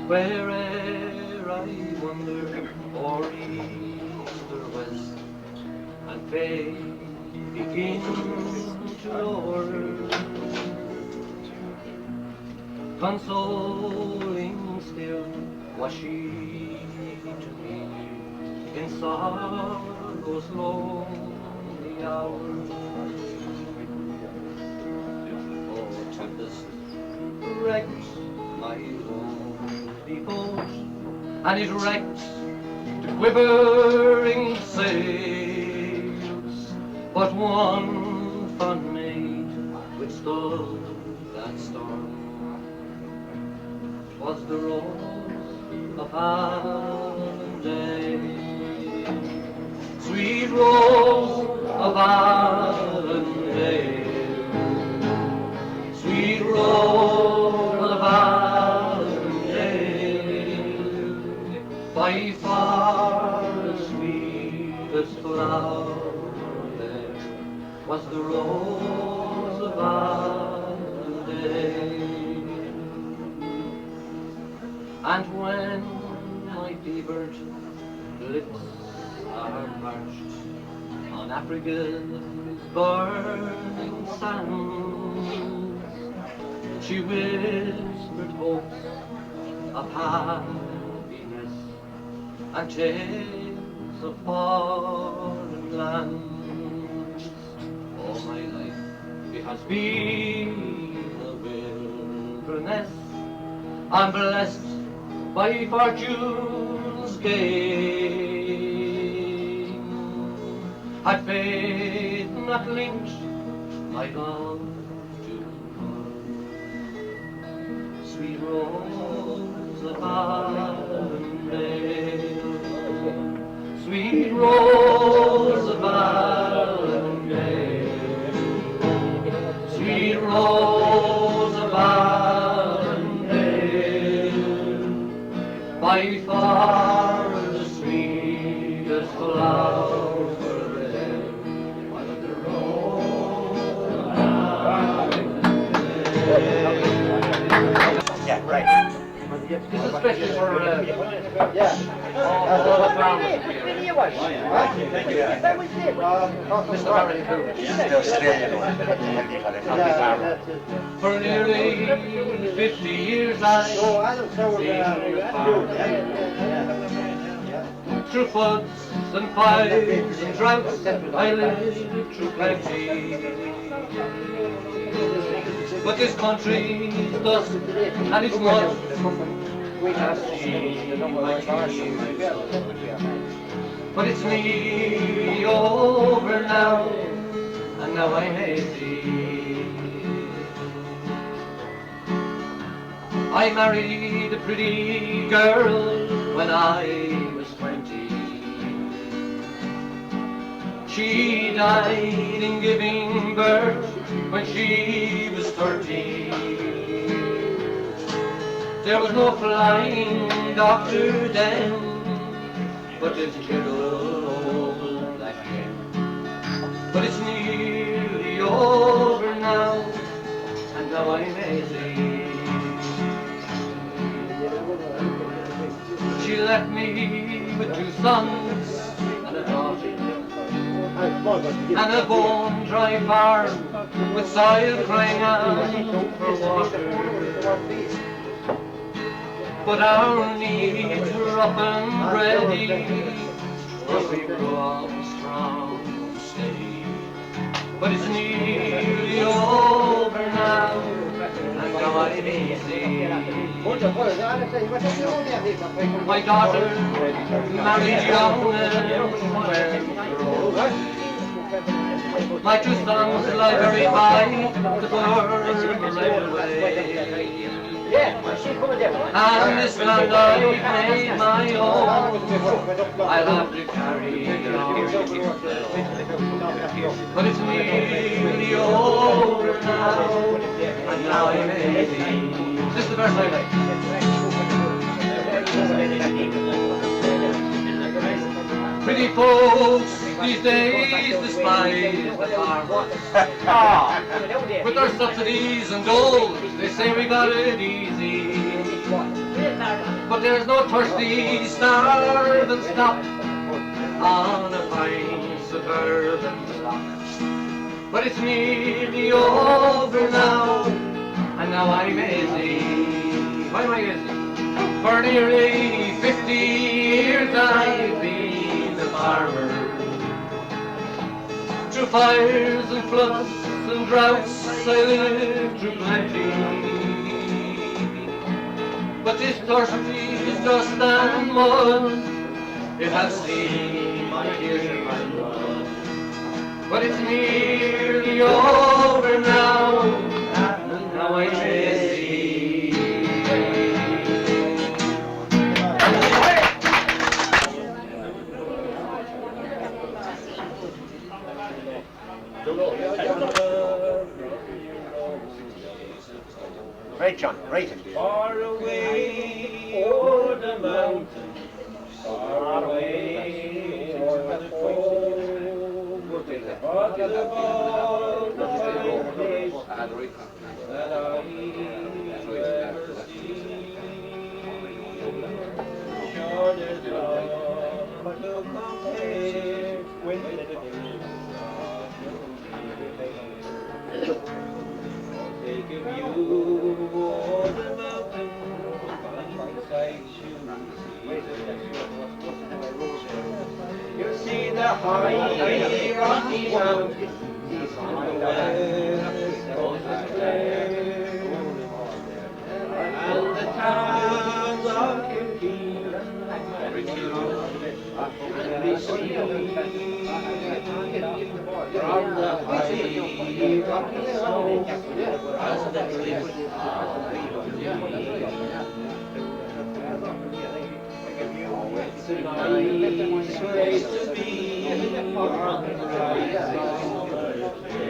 Where'er I wander, or east or west, and faith begins to lower, consoling still was she to me in sorrow's lonely hours. Oh, tempest wrecked my lonely boat, and it wrecked to quivering sails, but one fond maid withstood that storm. 'Twas the rose of Allendale, sweet rose of Allendale, sweet rose of Allendale, by far the sweetest flower there was the rose of Allendale. And when my fevered lips are parched on Africa's burning sands, she whispered hopes of happiness and tales of foreign lands. All my life it has been a wilderness. I'm blessed by fortune's gain. Had faith not linked my love to her, sweet rose of Allendale, sweet rose of Allendale, sweet rose of Allendale, by far the sweetest flower there was the rose of Allendale. Yeah, right. This is especially for all the farmers here. Mr. Barry too. For nearly 50 years I've been through floods and fires and droughts, I lived through plenty. But this country's dust and its mud have seen my tears. But it's nearly over now, and now I'm hazy. I married a pretty girl when I was 20. She died in giving birth when she was 30. There was no flying doctor then, but this little old black hen. But it's nearly over now, and now I'm hazy. She left me with 2 sons and a daughter, and a bone dry farm with soil crying out for water. But our needs were up and ready, for we grew up strong to stay. But it's nearly over now, and now I'm easy. My daughter married young and well. My two sons lie very by the birds away. And this land I've made my own, I'll have to carry on. But it's nearly over now, and now I'm 80. This is the verse I like. Pretty folks these days despise the farmers. With their subsidies and gold, they say we got it easy. But there's no thirsty starving stop on a fine suburban block. But it's nearly over now, and now I'm easy. Why am I easy? For nearly 50 years I've been a farmer. Through fires and floods and droughts I lived through plenty. But this thirst is dust and mud, it has seen my tears and blood. But it's nearly over now, and now I'm busy. Right, John, right. Far away o'er the mountains, far away o'er the foam, but above the fine place that I've ever seen. Sure there's none to compare with take a view o'er the mountain, beside you see the high rocky mountains on the west coast of Clare, and the towns of Kilkeen can be seen from the high rocky slopes as the cliffs it's a nice place to be on the rising day,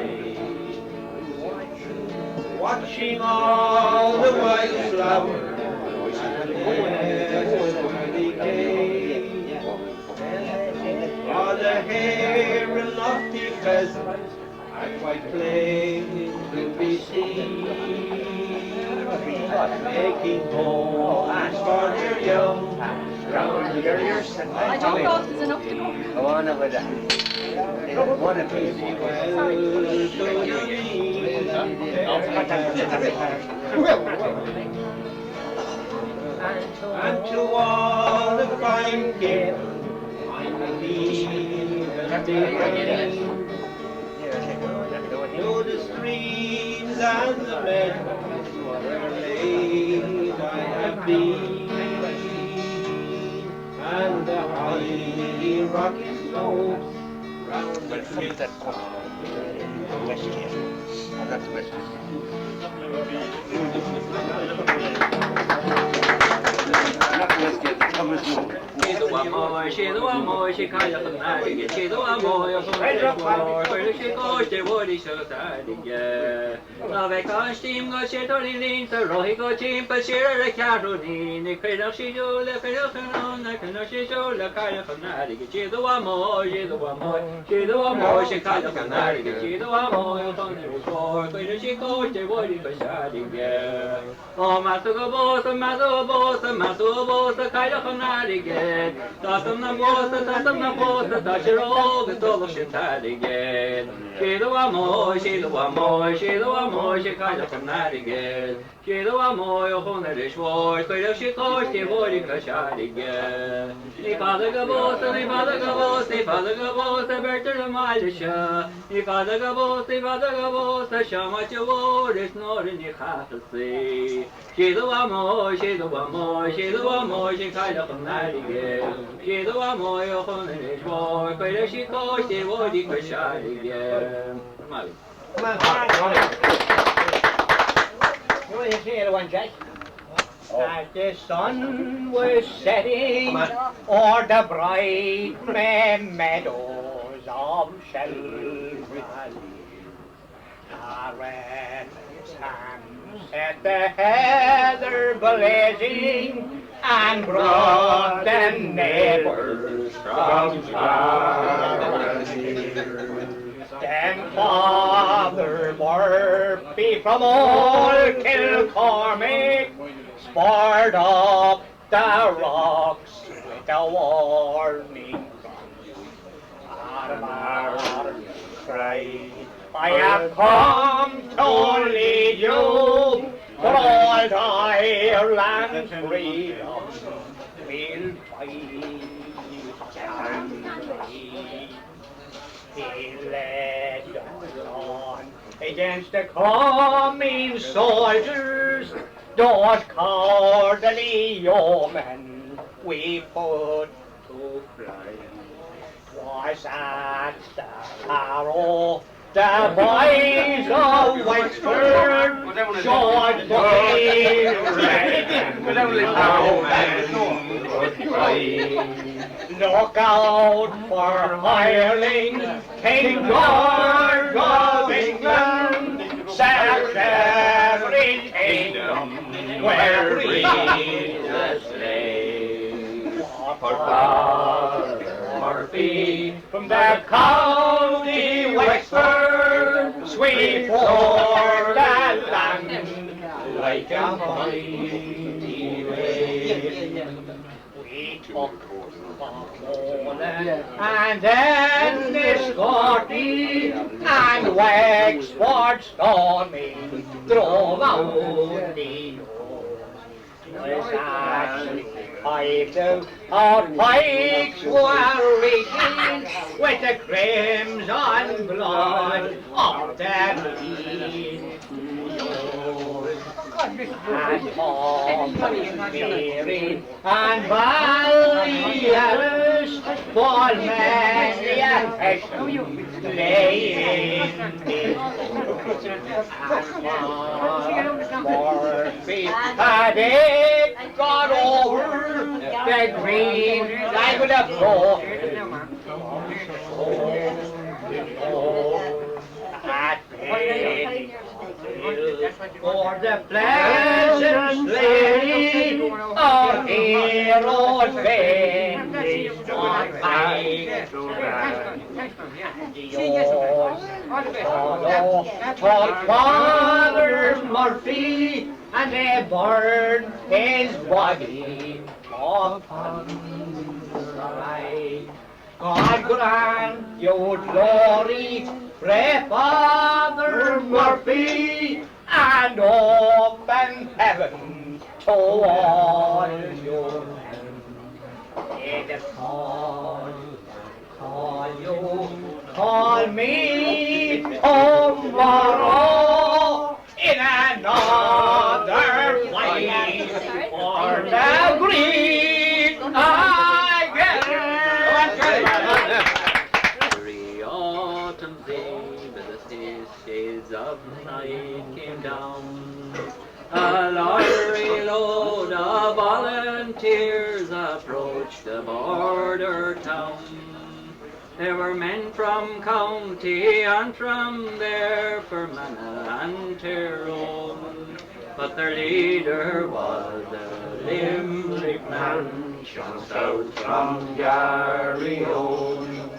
watching all the wild flowers and decay, all the hare and lofty pheasants are quite plain to be seen, making homes for their young. I don't know if there's enough to go. Go on over there. One of these. And to all the fine people, I believe and to the streams and the meadows where late I have been, and the high rocky slopes round the cliffs West here. That's west. She's the one more, she kind of fanatic. She's the one more, where she goes, the wood is so sad. Love a costume, go shit on the link, the rohi go chimp, but she's a Caroline. The cradle she do, the cradle on the cradle she show, the kind of fanatic. She's the one more, she's the one more, she's the one more, she kind of fanatic. She's the one more, on the floor, where she goes, the wood is so sad. Oh, Master Boss, Master Boss, Master Boss, the kind of fanatic. na mosta, ta shiroga tolo shintadigan. Shido amoy, she kind of fanatigan. Shido amoy, hona de shwar, koido she kosh, te vori kashadigan. Ni father gabos, better than Malisha. Ni father gabos, the shamat your word is not in your capacity. Shido amoy, she kind of fanatigan. Shido amoy, hona de shwar, koido she kosh, te vori kashadigan. You want to hear the one, Jack? As the sun was setting o'er the bright meadows of Shelmalier, the red sun set the heather blazing and brought the neighbours from Then Father Murphy from old Kilcormac spurred up the rocks with a warning gun. Cried, I have come to lead you for all Ireland's freedom. We'll fight and fight. He led on against the coming soldiers, those cowardly yeomen we put to flight. Was at the Harrow, the boys of Wexford showed Look out for hirelings, King George of England, sacked every kingdom where we the slave. For Father Murphy from the County Wexford, sweep for the land like a mighty wave. We took and Ennis County and Wexford stormy drove out the was actually 5 our pikes were reeking with the crimson blood of the bleeding. And Colm, Mary, and Barley, for many a passion lay in his Murphy had it got over the green like with a floor. At for the pleasant lady, our hero's vantage on high. Taught Father Murphy, and they burned his body upon the right. God grant you glory, pray Father Murphy, and open heaven to all your men. May the call you, call me tomorrow in another place for the green I get. Every autumn's eve as the shades of night came down, a lorry load of volunteers approached the border town. There were men from County and from there for Manna and Tyrone, but their leader was a Limerick man shot south from Garryowen.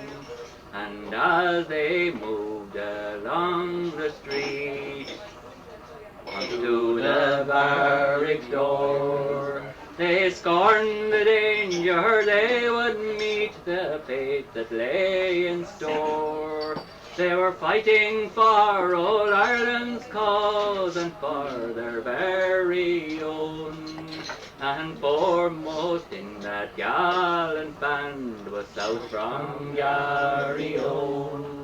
And as they moved along the street unto the barrack door, they scorned the danger they would meet the fate that lay in store. They were fighting for old Ireland's cause and for their very own. And foremost in that gallant band was south from Garryowen.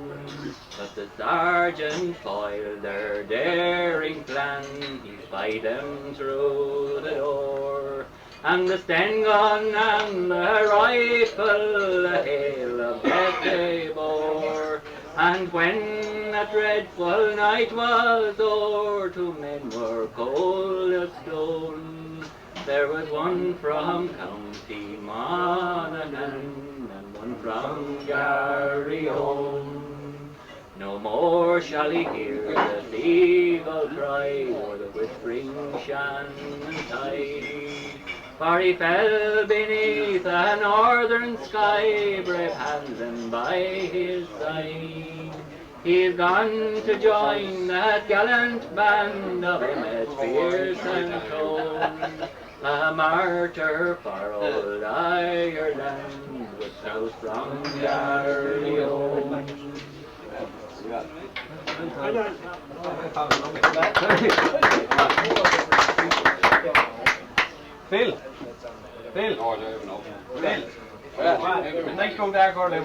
But the sergeant foiled their daring plan, he spied them through the door. And the Sten gun and the rifle a hail of death they bore. And when that dreadful night was o'er, two men were cold as stone. There was one from County Monaghan and one from Garryowen. No more shall he hear the seagull cry or the whispering Shannon tide. For he fell beneath a northern sky, brave Hyland by his side. He's gone to join that gallant band of Emmett, Pierce and Colm, a martyr for old Ireland, with south from Garryowen. Phil. Nice go there, Gordon.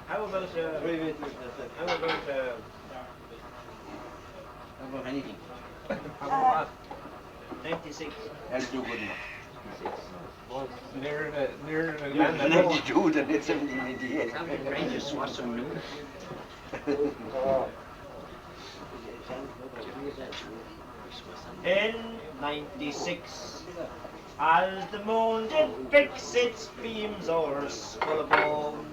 How about anything? 96. That's too good enough. Near the 92, then it's 1798. Rangers was some new. In 96, as the moon did fix its beams o'er Scullabone,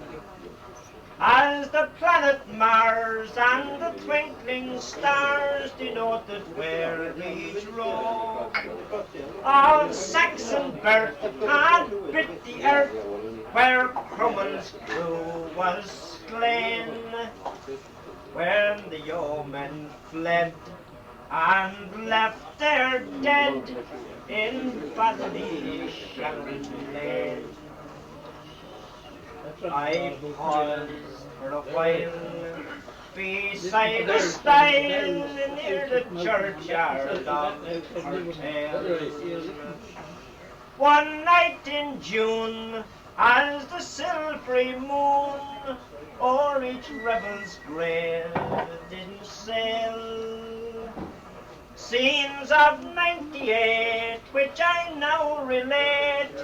as the planet Mars and the twinkling stars denoted where each row of Saxon birth had bit the earth where Crummon's crew was slain, when the yeomen fled and left their dead in Ballymitty. I paused for a while beside the stile near the churchyard of Murrintown. One night in June, as the silvery moon o'er each rebel's grave did sail, scenes of 98, which I now relate,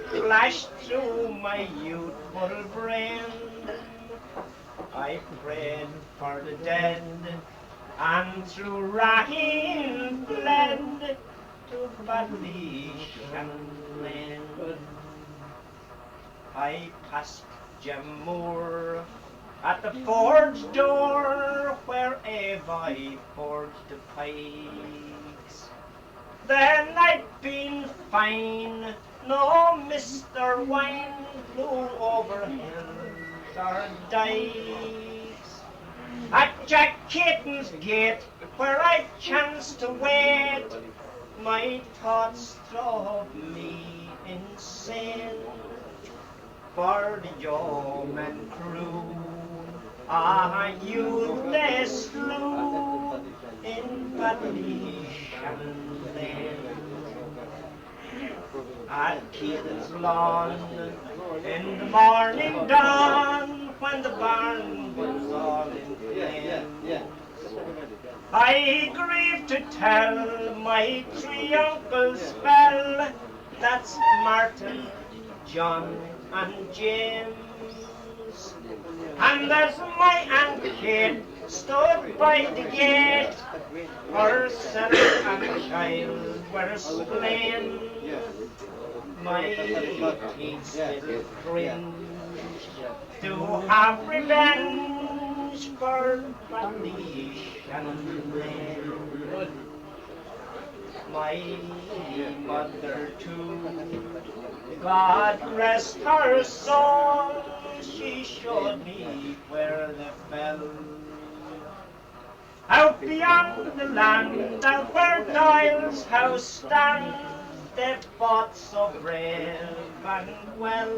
flashed through my youthful brain. I prayed for the dead, and through rain fled to Ballymitty. I passed Moor at the forge door, where Ava forged the pikes. The night being fine, no Mr. Wine blew over hills or dikes. At Jack Caton's gate, where I chanced to wait, my thoughts drove me insane. For the yeomen crew, youth they slew in Ballymitty. At Keith's lawn, in the morning dawn, when the barn was all in flames, I grieve to tell my three uncles fell. That's Martin, John, and James. And as my Aunt Kate stood by the gate, herself and child were slain. My teeth still cringe to have revenge for Ballymitty. My mother too, God rest her soul, she showed me where they fell. Out beyond the land, out where Doyle's house stands, they fought so brave and well.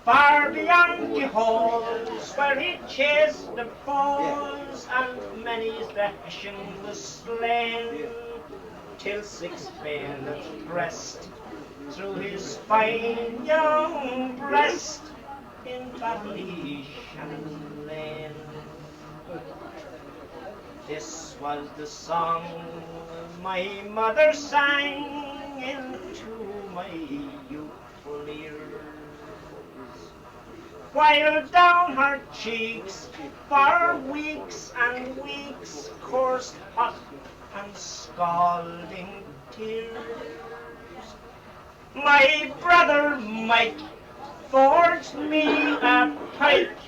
Far beyond the halls where he chased the foes, and many's the Hessian was slain, till 6 bayonets pressed through his fine young breast in Ballymitty lane. This was the song my mother sang into my youthful ears, while down her cheeks for weeks and weeks coursed hot and scalding tears. My brother Mike forged me a pipe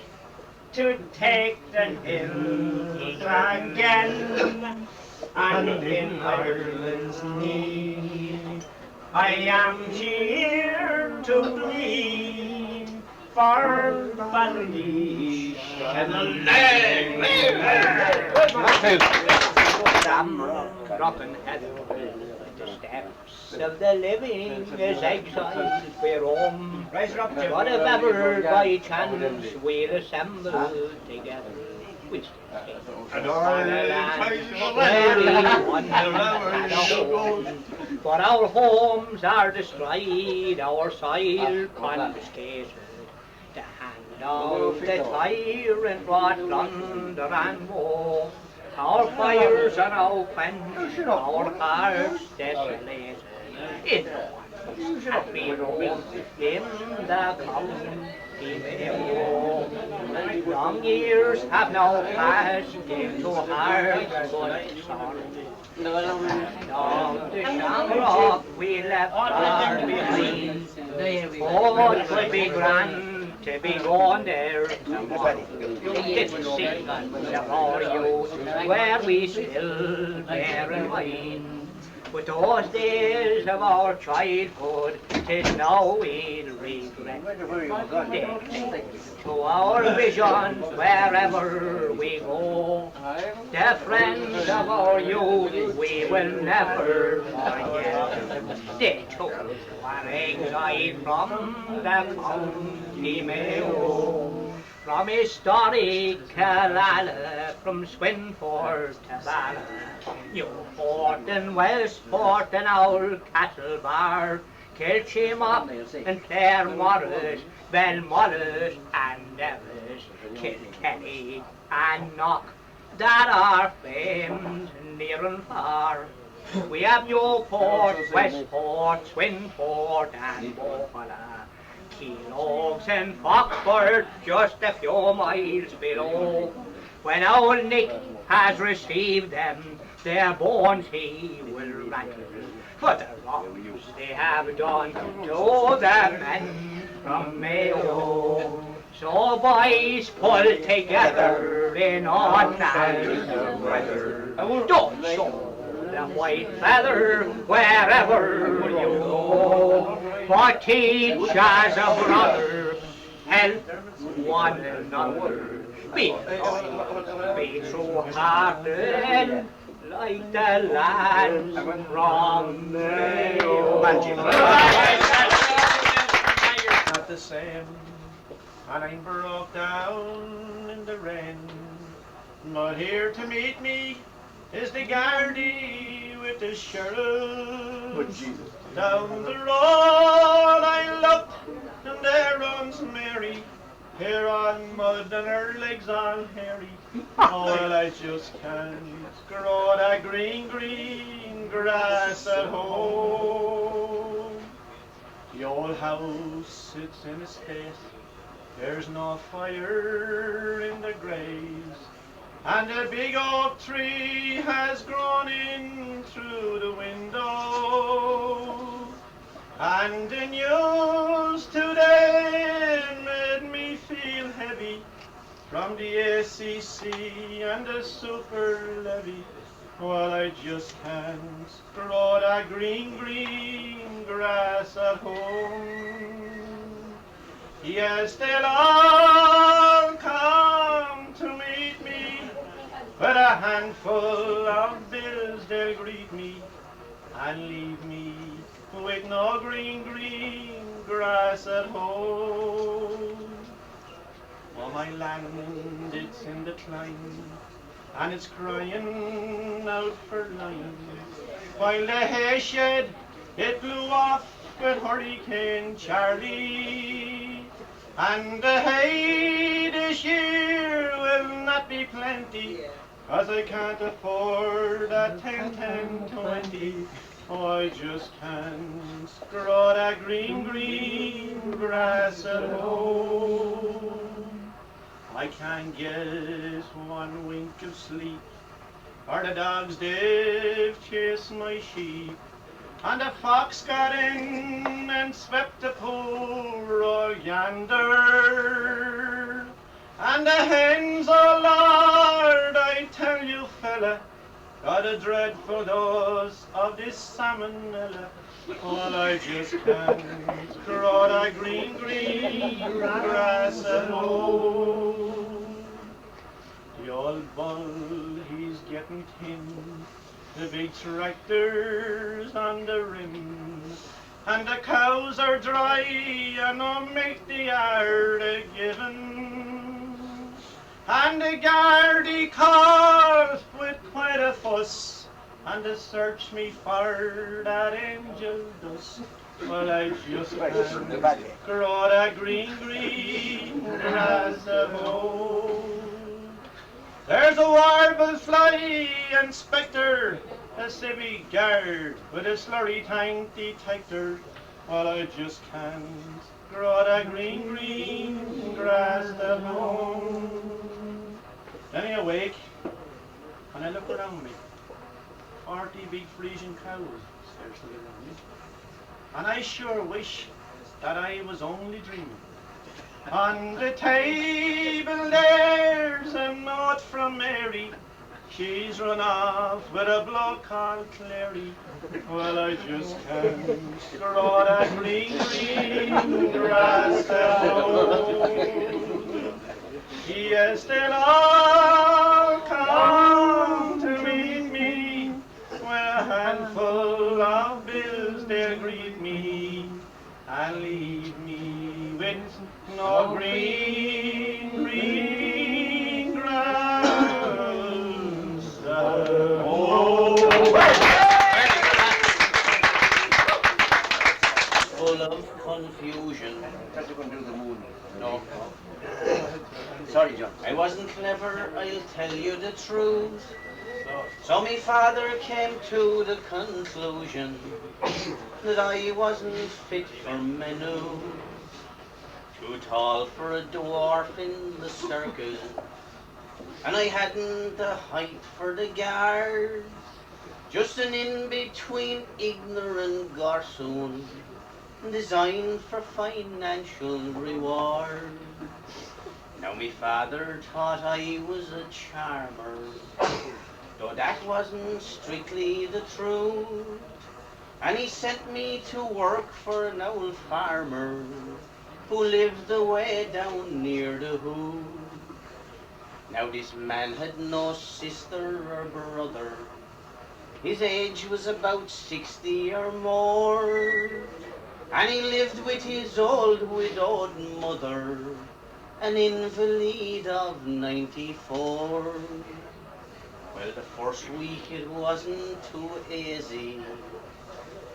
to take the hills again, and in Ireland's need I am here to bleed for Ballymitty. Dropping heather the steps of the living as exiles we roam. What if ever by chance we'll assemble together? We but our homes are destroyed, our soil confiscated. The hand of the tyrant brought plunder and woe. Our fires are now quenched, our hearts desolated. In and we roam in the County Mhaimeo. Long years have now passed into hearts but sorrow. Of the shamrock we left far behind. Oh, it would be grand to be gone there tomorrow. It's the sea for you where we still bear in mind. But those days of our childhood, 'tis now we'll regret. To our visions wherever we go, the friends of our youth we will never forget. They took our exile from the County Mayo, from historic Cúchullains, from Swinford to Barley, Newport and Westport and Old Castlebar, Cúchullains and Claremorris, Belmorris and Nevis, Kilkenny and Knock, that are famed near and far. We have Newport, Westport, Swinford and Mbeithil, Cúchullains and Foxford just a few miles below. When old Nick has received them, their bones he will rattle for the wrongs they have done to the men from Mayo. So boys, pull together in honor weather. Don't show the white feather wherever you go. For teach as a brother, help one another. Be true-hearted like the lads from Mayo. Not the same, and I'm broke down in the rain. But here to meet me is the Gardaí with the sheriff. Down the road I looked, and there runs Mary, hair on mud and her legs on hairy. Oh, well, I just can't grow that green grass at home. The old house sits in a state, there's no fire in the graves, and a big oak tree has grown in through the window. And the news today made me feel heavy, from the ACC and the super levy. Well, I just can't grow that green grass at home. Yes, they'll all come to meet me, with a handful of bills they'll greet me, and leave me with no green, green grass at home. Oh, my land, it's in decline, and it's crying out for line, while the hay shed, it blew off with Hurricane Charlie, and the hay this year will not be plenty, 'cause I can't afford a 10, 10, 20. Oh, I just can't grow that green, green grass at home. I can't get one wink of sleep, or the dogs they've chased my sheep, and the fox got in and swept the poor road yonder, and the hens, oh Lord, I tell you fella, got a dreadful dose of this salmonella. Well, I just can't grow that green, green grass at home. The old bull, he's getting thin, the big tractor's on the rim, and the cows are dry and don't make the yard a given. And the guard he calls with quite a fuss, and to search me for that angel dust. Well, I just can't grow that green, green grass at home. There's a warble fly inspector, a civic guard with a slurry tank detector. Well, I just can't grow that green, green grass at home. Then I awake and I look around me. 40 big Frisian cows stares around me, and I sure wish that I was only dreaming. On the table there's a note from Mary, she's run off with a bloke called Clary. Well, I just can't grow that green, green grass at home. Yes, they'll all come to meet me, with a handful of bills they'll greet me, and leave me with no green, green grass at home. Full of confusion. That's going to do the moon. No. Sorry, John. I wasn't clever, I'll tell you the truth. So me father came to the conclusion that I wasn't fit for menu. Too tall for a dwarf in the circus, and I hadn't the height for the guard. Just an in-between ignorant garçon, designed for financial reward. Now me father thought I was a charmer, though that wasn't strictly the truth. And he sent me to work for an old farmer who lived away down near the Hood. Now this man had no sister or brother. His age was about 60 or more, and he lived with his old widowed mother, an invalid of 94. Well, the first week it wasn't too easy.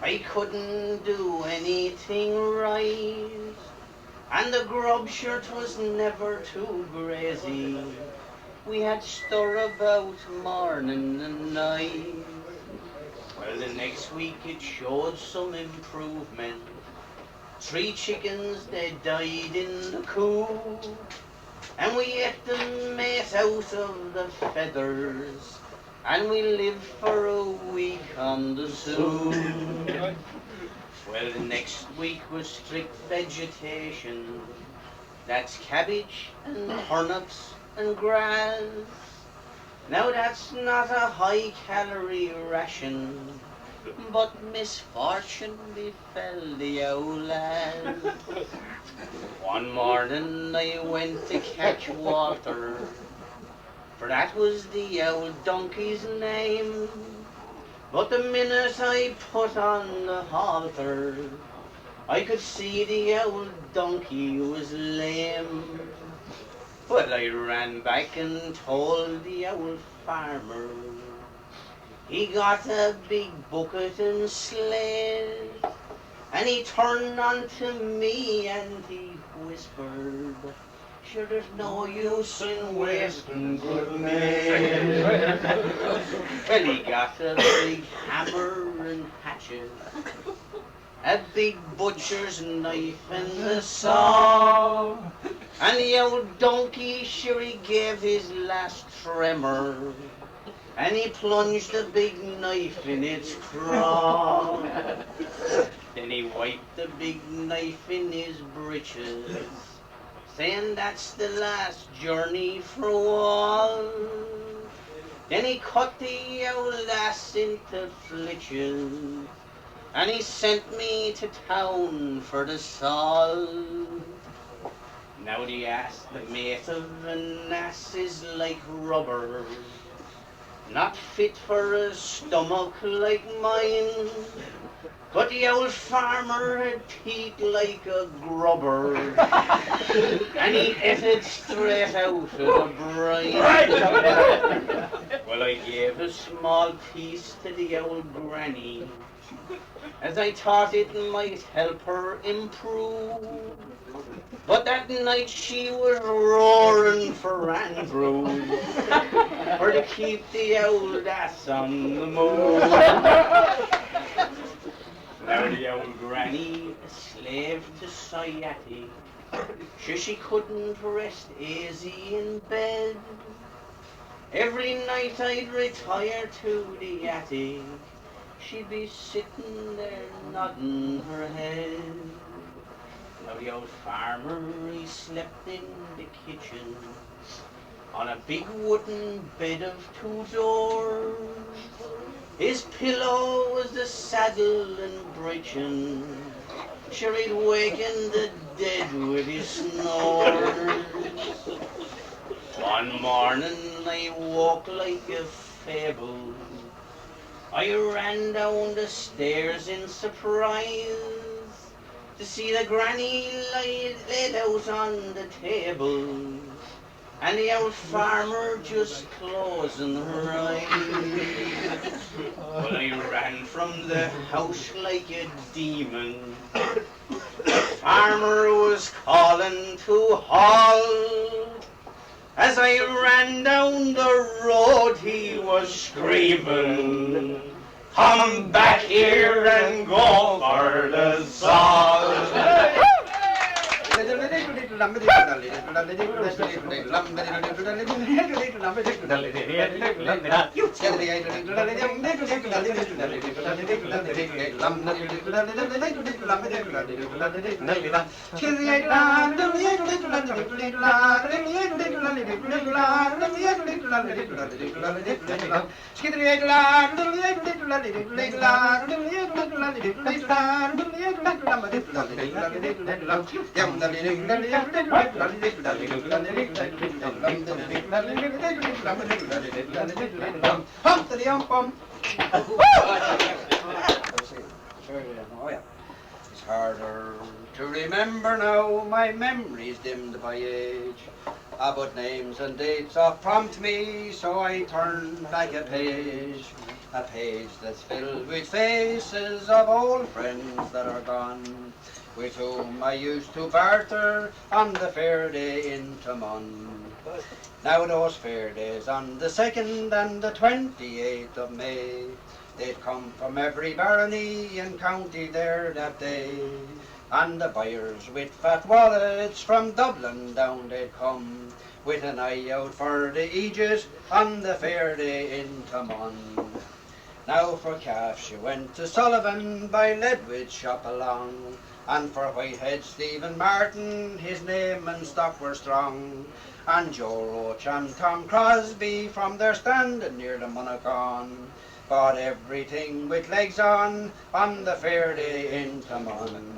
I couldn't do anything right, and the grub shirt was never too grazy. We had stir about morning and night. Well, the next week it showed some improvement. 3 chickens, they died in the coop, and we ate the mate out of the feathers, and we lived for a week on the soup. Well, the next week was strict vegetation. That's cabbage and turnips and grass. Now that's not a high-calorie ration, but misfortune befell the old lad. One morning I went to catch Walter, for that was the old donkey's name. But the minute I put on the halter, I could see the old donkey was lame. But I ran back and told the old farmer. He got a big bucket and sled, and he turned on to me and he whispered, "Sure, there's no use in wasting good men." Well, he got a big hammer and hatchet, a big butcher's knife and a saw, and the old donkey, sure, he gave his last tremor, and he plunged the big knife in its craw. Then he wiped the big knife in his breeches, saying that's the last journey for all. Then he cut the old lass into flitches, and he sent me to town for the salt. Now the ass, the mate of an ass, is like rubber, not fit for a stomach like mine. But the old farmer had teeth like a grubber, and he ate it straight out of the brine. Well, I gave a small piece to the old granny, as I thought it might help her improve. But that night she was roaring for Andrews, for to keep the old ass on the move. Now the old granny, a slave to sciatic, sure she couldn't rest easy in bed. Every night I'd retire to the attic, she'd be sitting there nodding her head. Now the old farmer, he slept in the kitchen, on a big wooden bed of 2 doors. His pillow was the saddle and breeching, sure he'd waken the dead with his snores. One morning I woke like a fable, I ran down the stairs in surprise, to see the granny laid out on the table, and the old farmer just closing her eyes. Well, I ran from the house like a demon. The farmer was calling to halt. As I ran down the road, he was screaming, "Come back here and go for the salt." It's harder to remember now, my memory's dimmed by age. But names and dates oft prompt me, so I turn back a page that's filled with faces of old friends that are gone, with whom I used to barter on the fair day in Tumon. Now those fair days on the 2nd and the 28th of May, they'd come from every barony and county there that day, and the buyers with fat wallets from Dublin down they'd come, with an eye out for the Aegis on the fair day in Tumon. Now for calf she went to Sullivan by Ledwidge shop along, and for Whitehead Stephen Martin, his name and stock were strong, and Joe Roche and Tom Crosby from their stand near the Mooncoin bought everything with legs on the fair day in Tumon.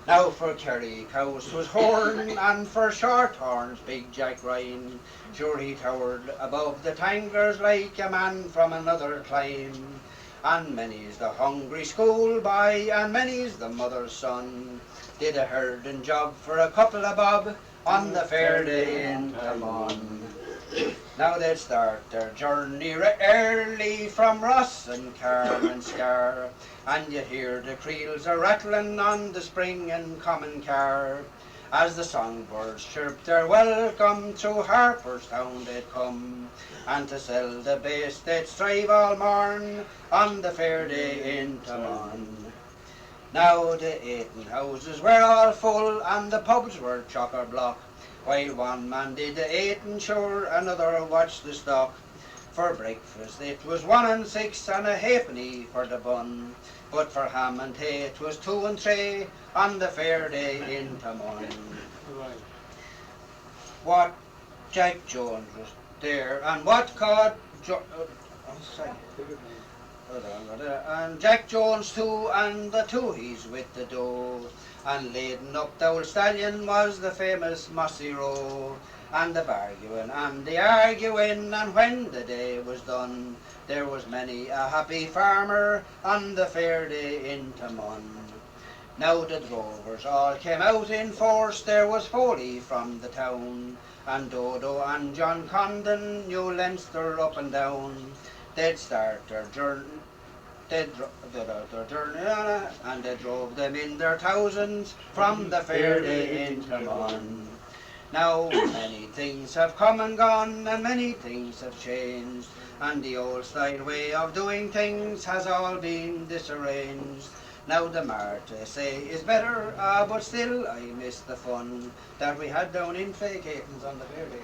Now for Kerry cows was horn, and for short horns big Jack Ryan, sure he towered above the tanglers like a man from another clime, and many's the hungry schoolboy, and many's the mother's son. Did a herding job for a couple of bob on the fair day in Tamon. Now they'd start their journey early from Ross and Carr and Scar, and you'd hear the creels a rattling on the spring and common car. As the songbirds chirped their welcome to Harperstown they'd come, and to sell the base they'd strive all morn on the fair day in Tamon. Now the eating houses were all full and the pubs were chock-a-block, while one man did the eating sure, another watched the stock. For breakfast it was 1 and 6 and a halfpenny for the bun, but for ham and hay it was 2 and 3 on the fair day in Tamon. What Jack Jones was there, and what caught and Jack Jones too, and the two he's with the dough, and laden up the old stallion was the famous Mossy Row. And the barguing and the arguing, and when the day was done, there was many a happy farmer on the fair day in Tamon. Now the drovers all came out in force, there was Foley from the town, and Dodo and John Condon knew Leinster up and down. They'd start their journey, and they drove them in their thousands from the fair day in Tamon. Now many things have come and gone, and many things have changed, and the old style way of doing things has all been disarranged. Now the mart, they say, is better, but still I miss the fun that we had down in Fake Haytons on the fair day.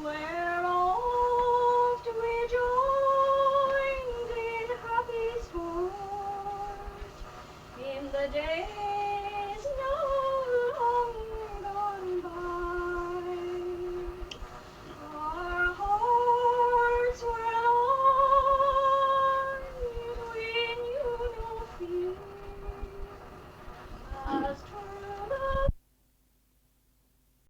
Where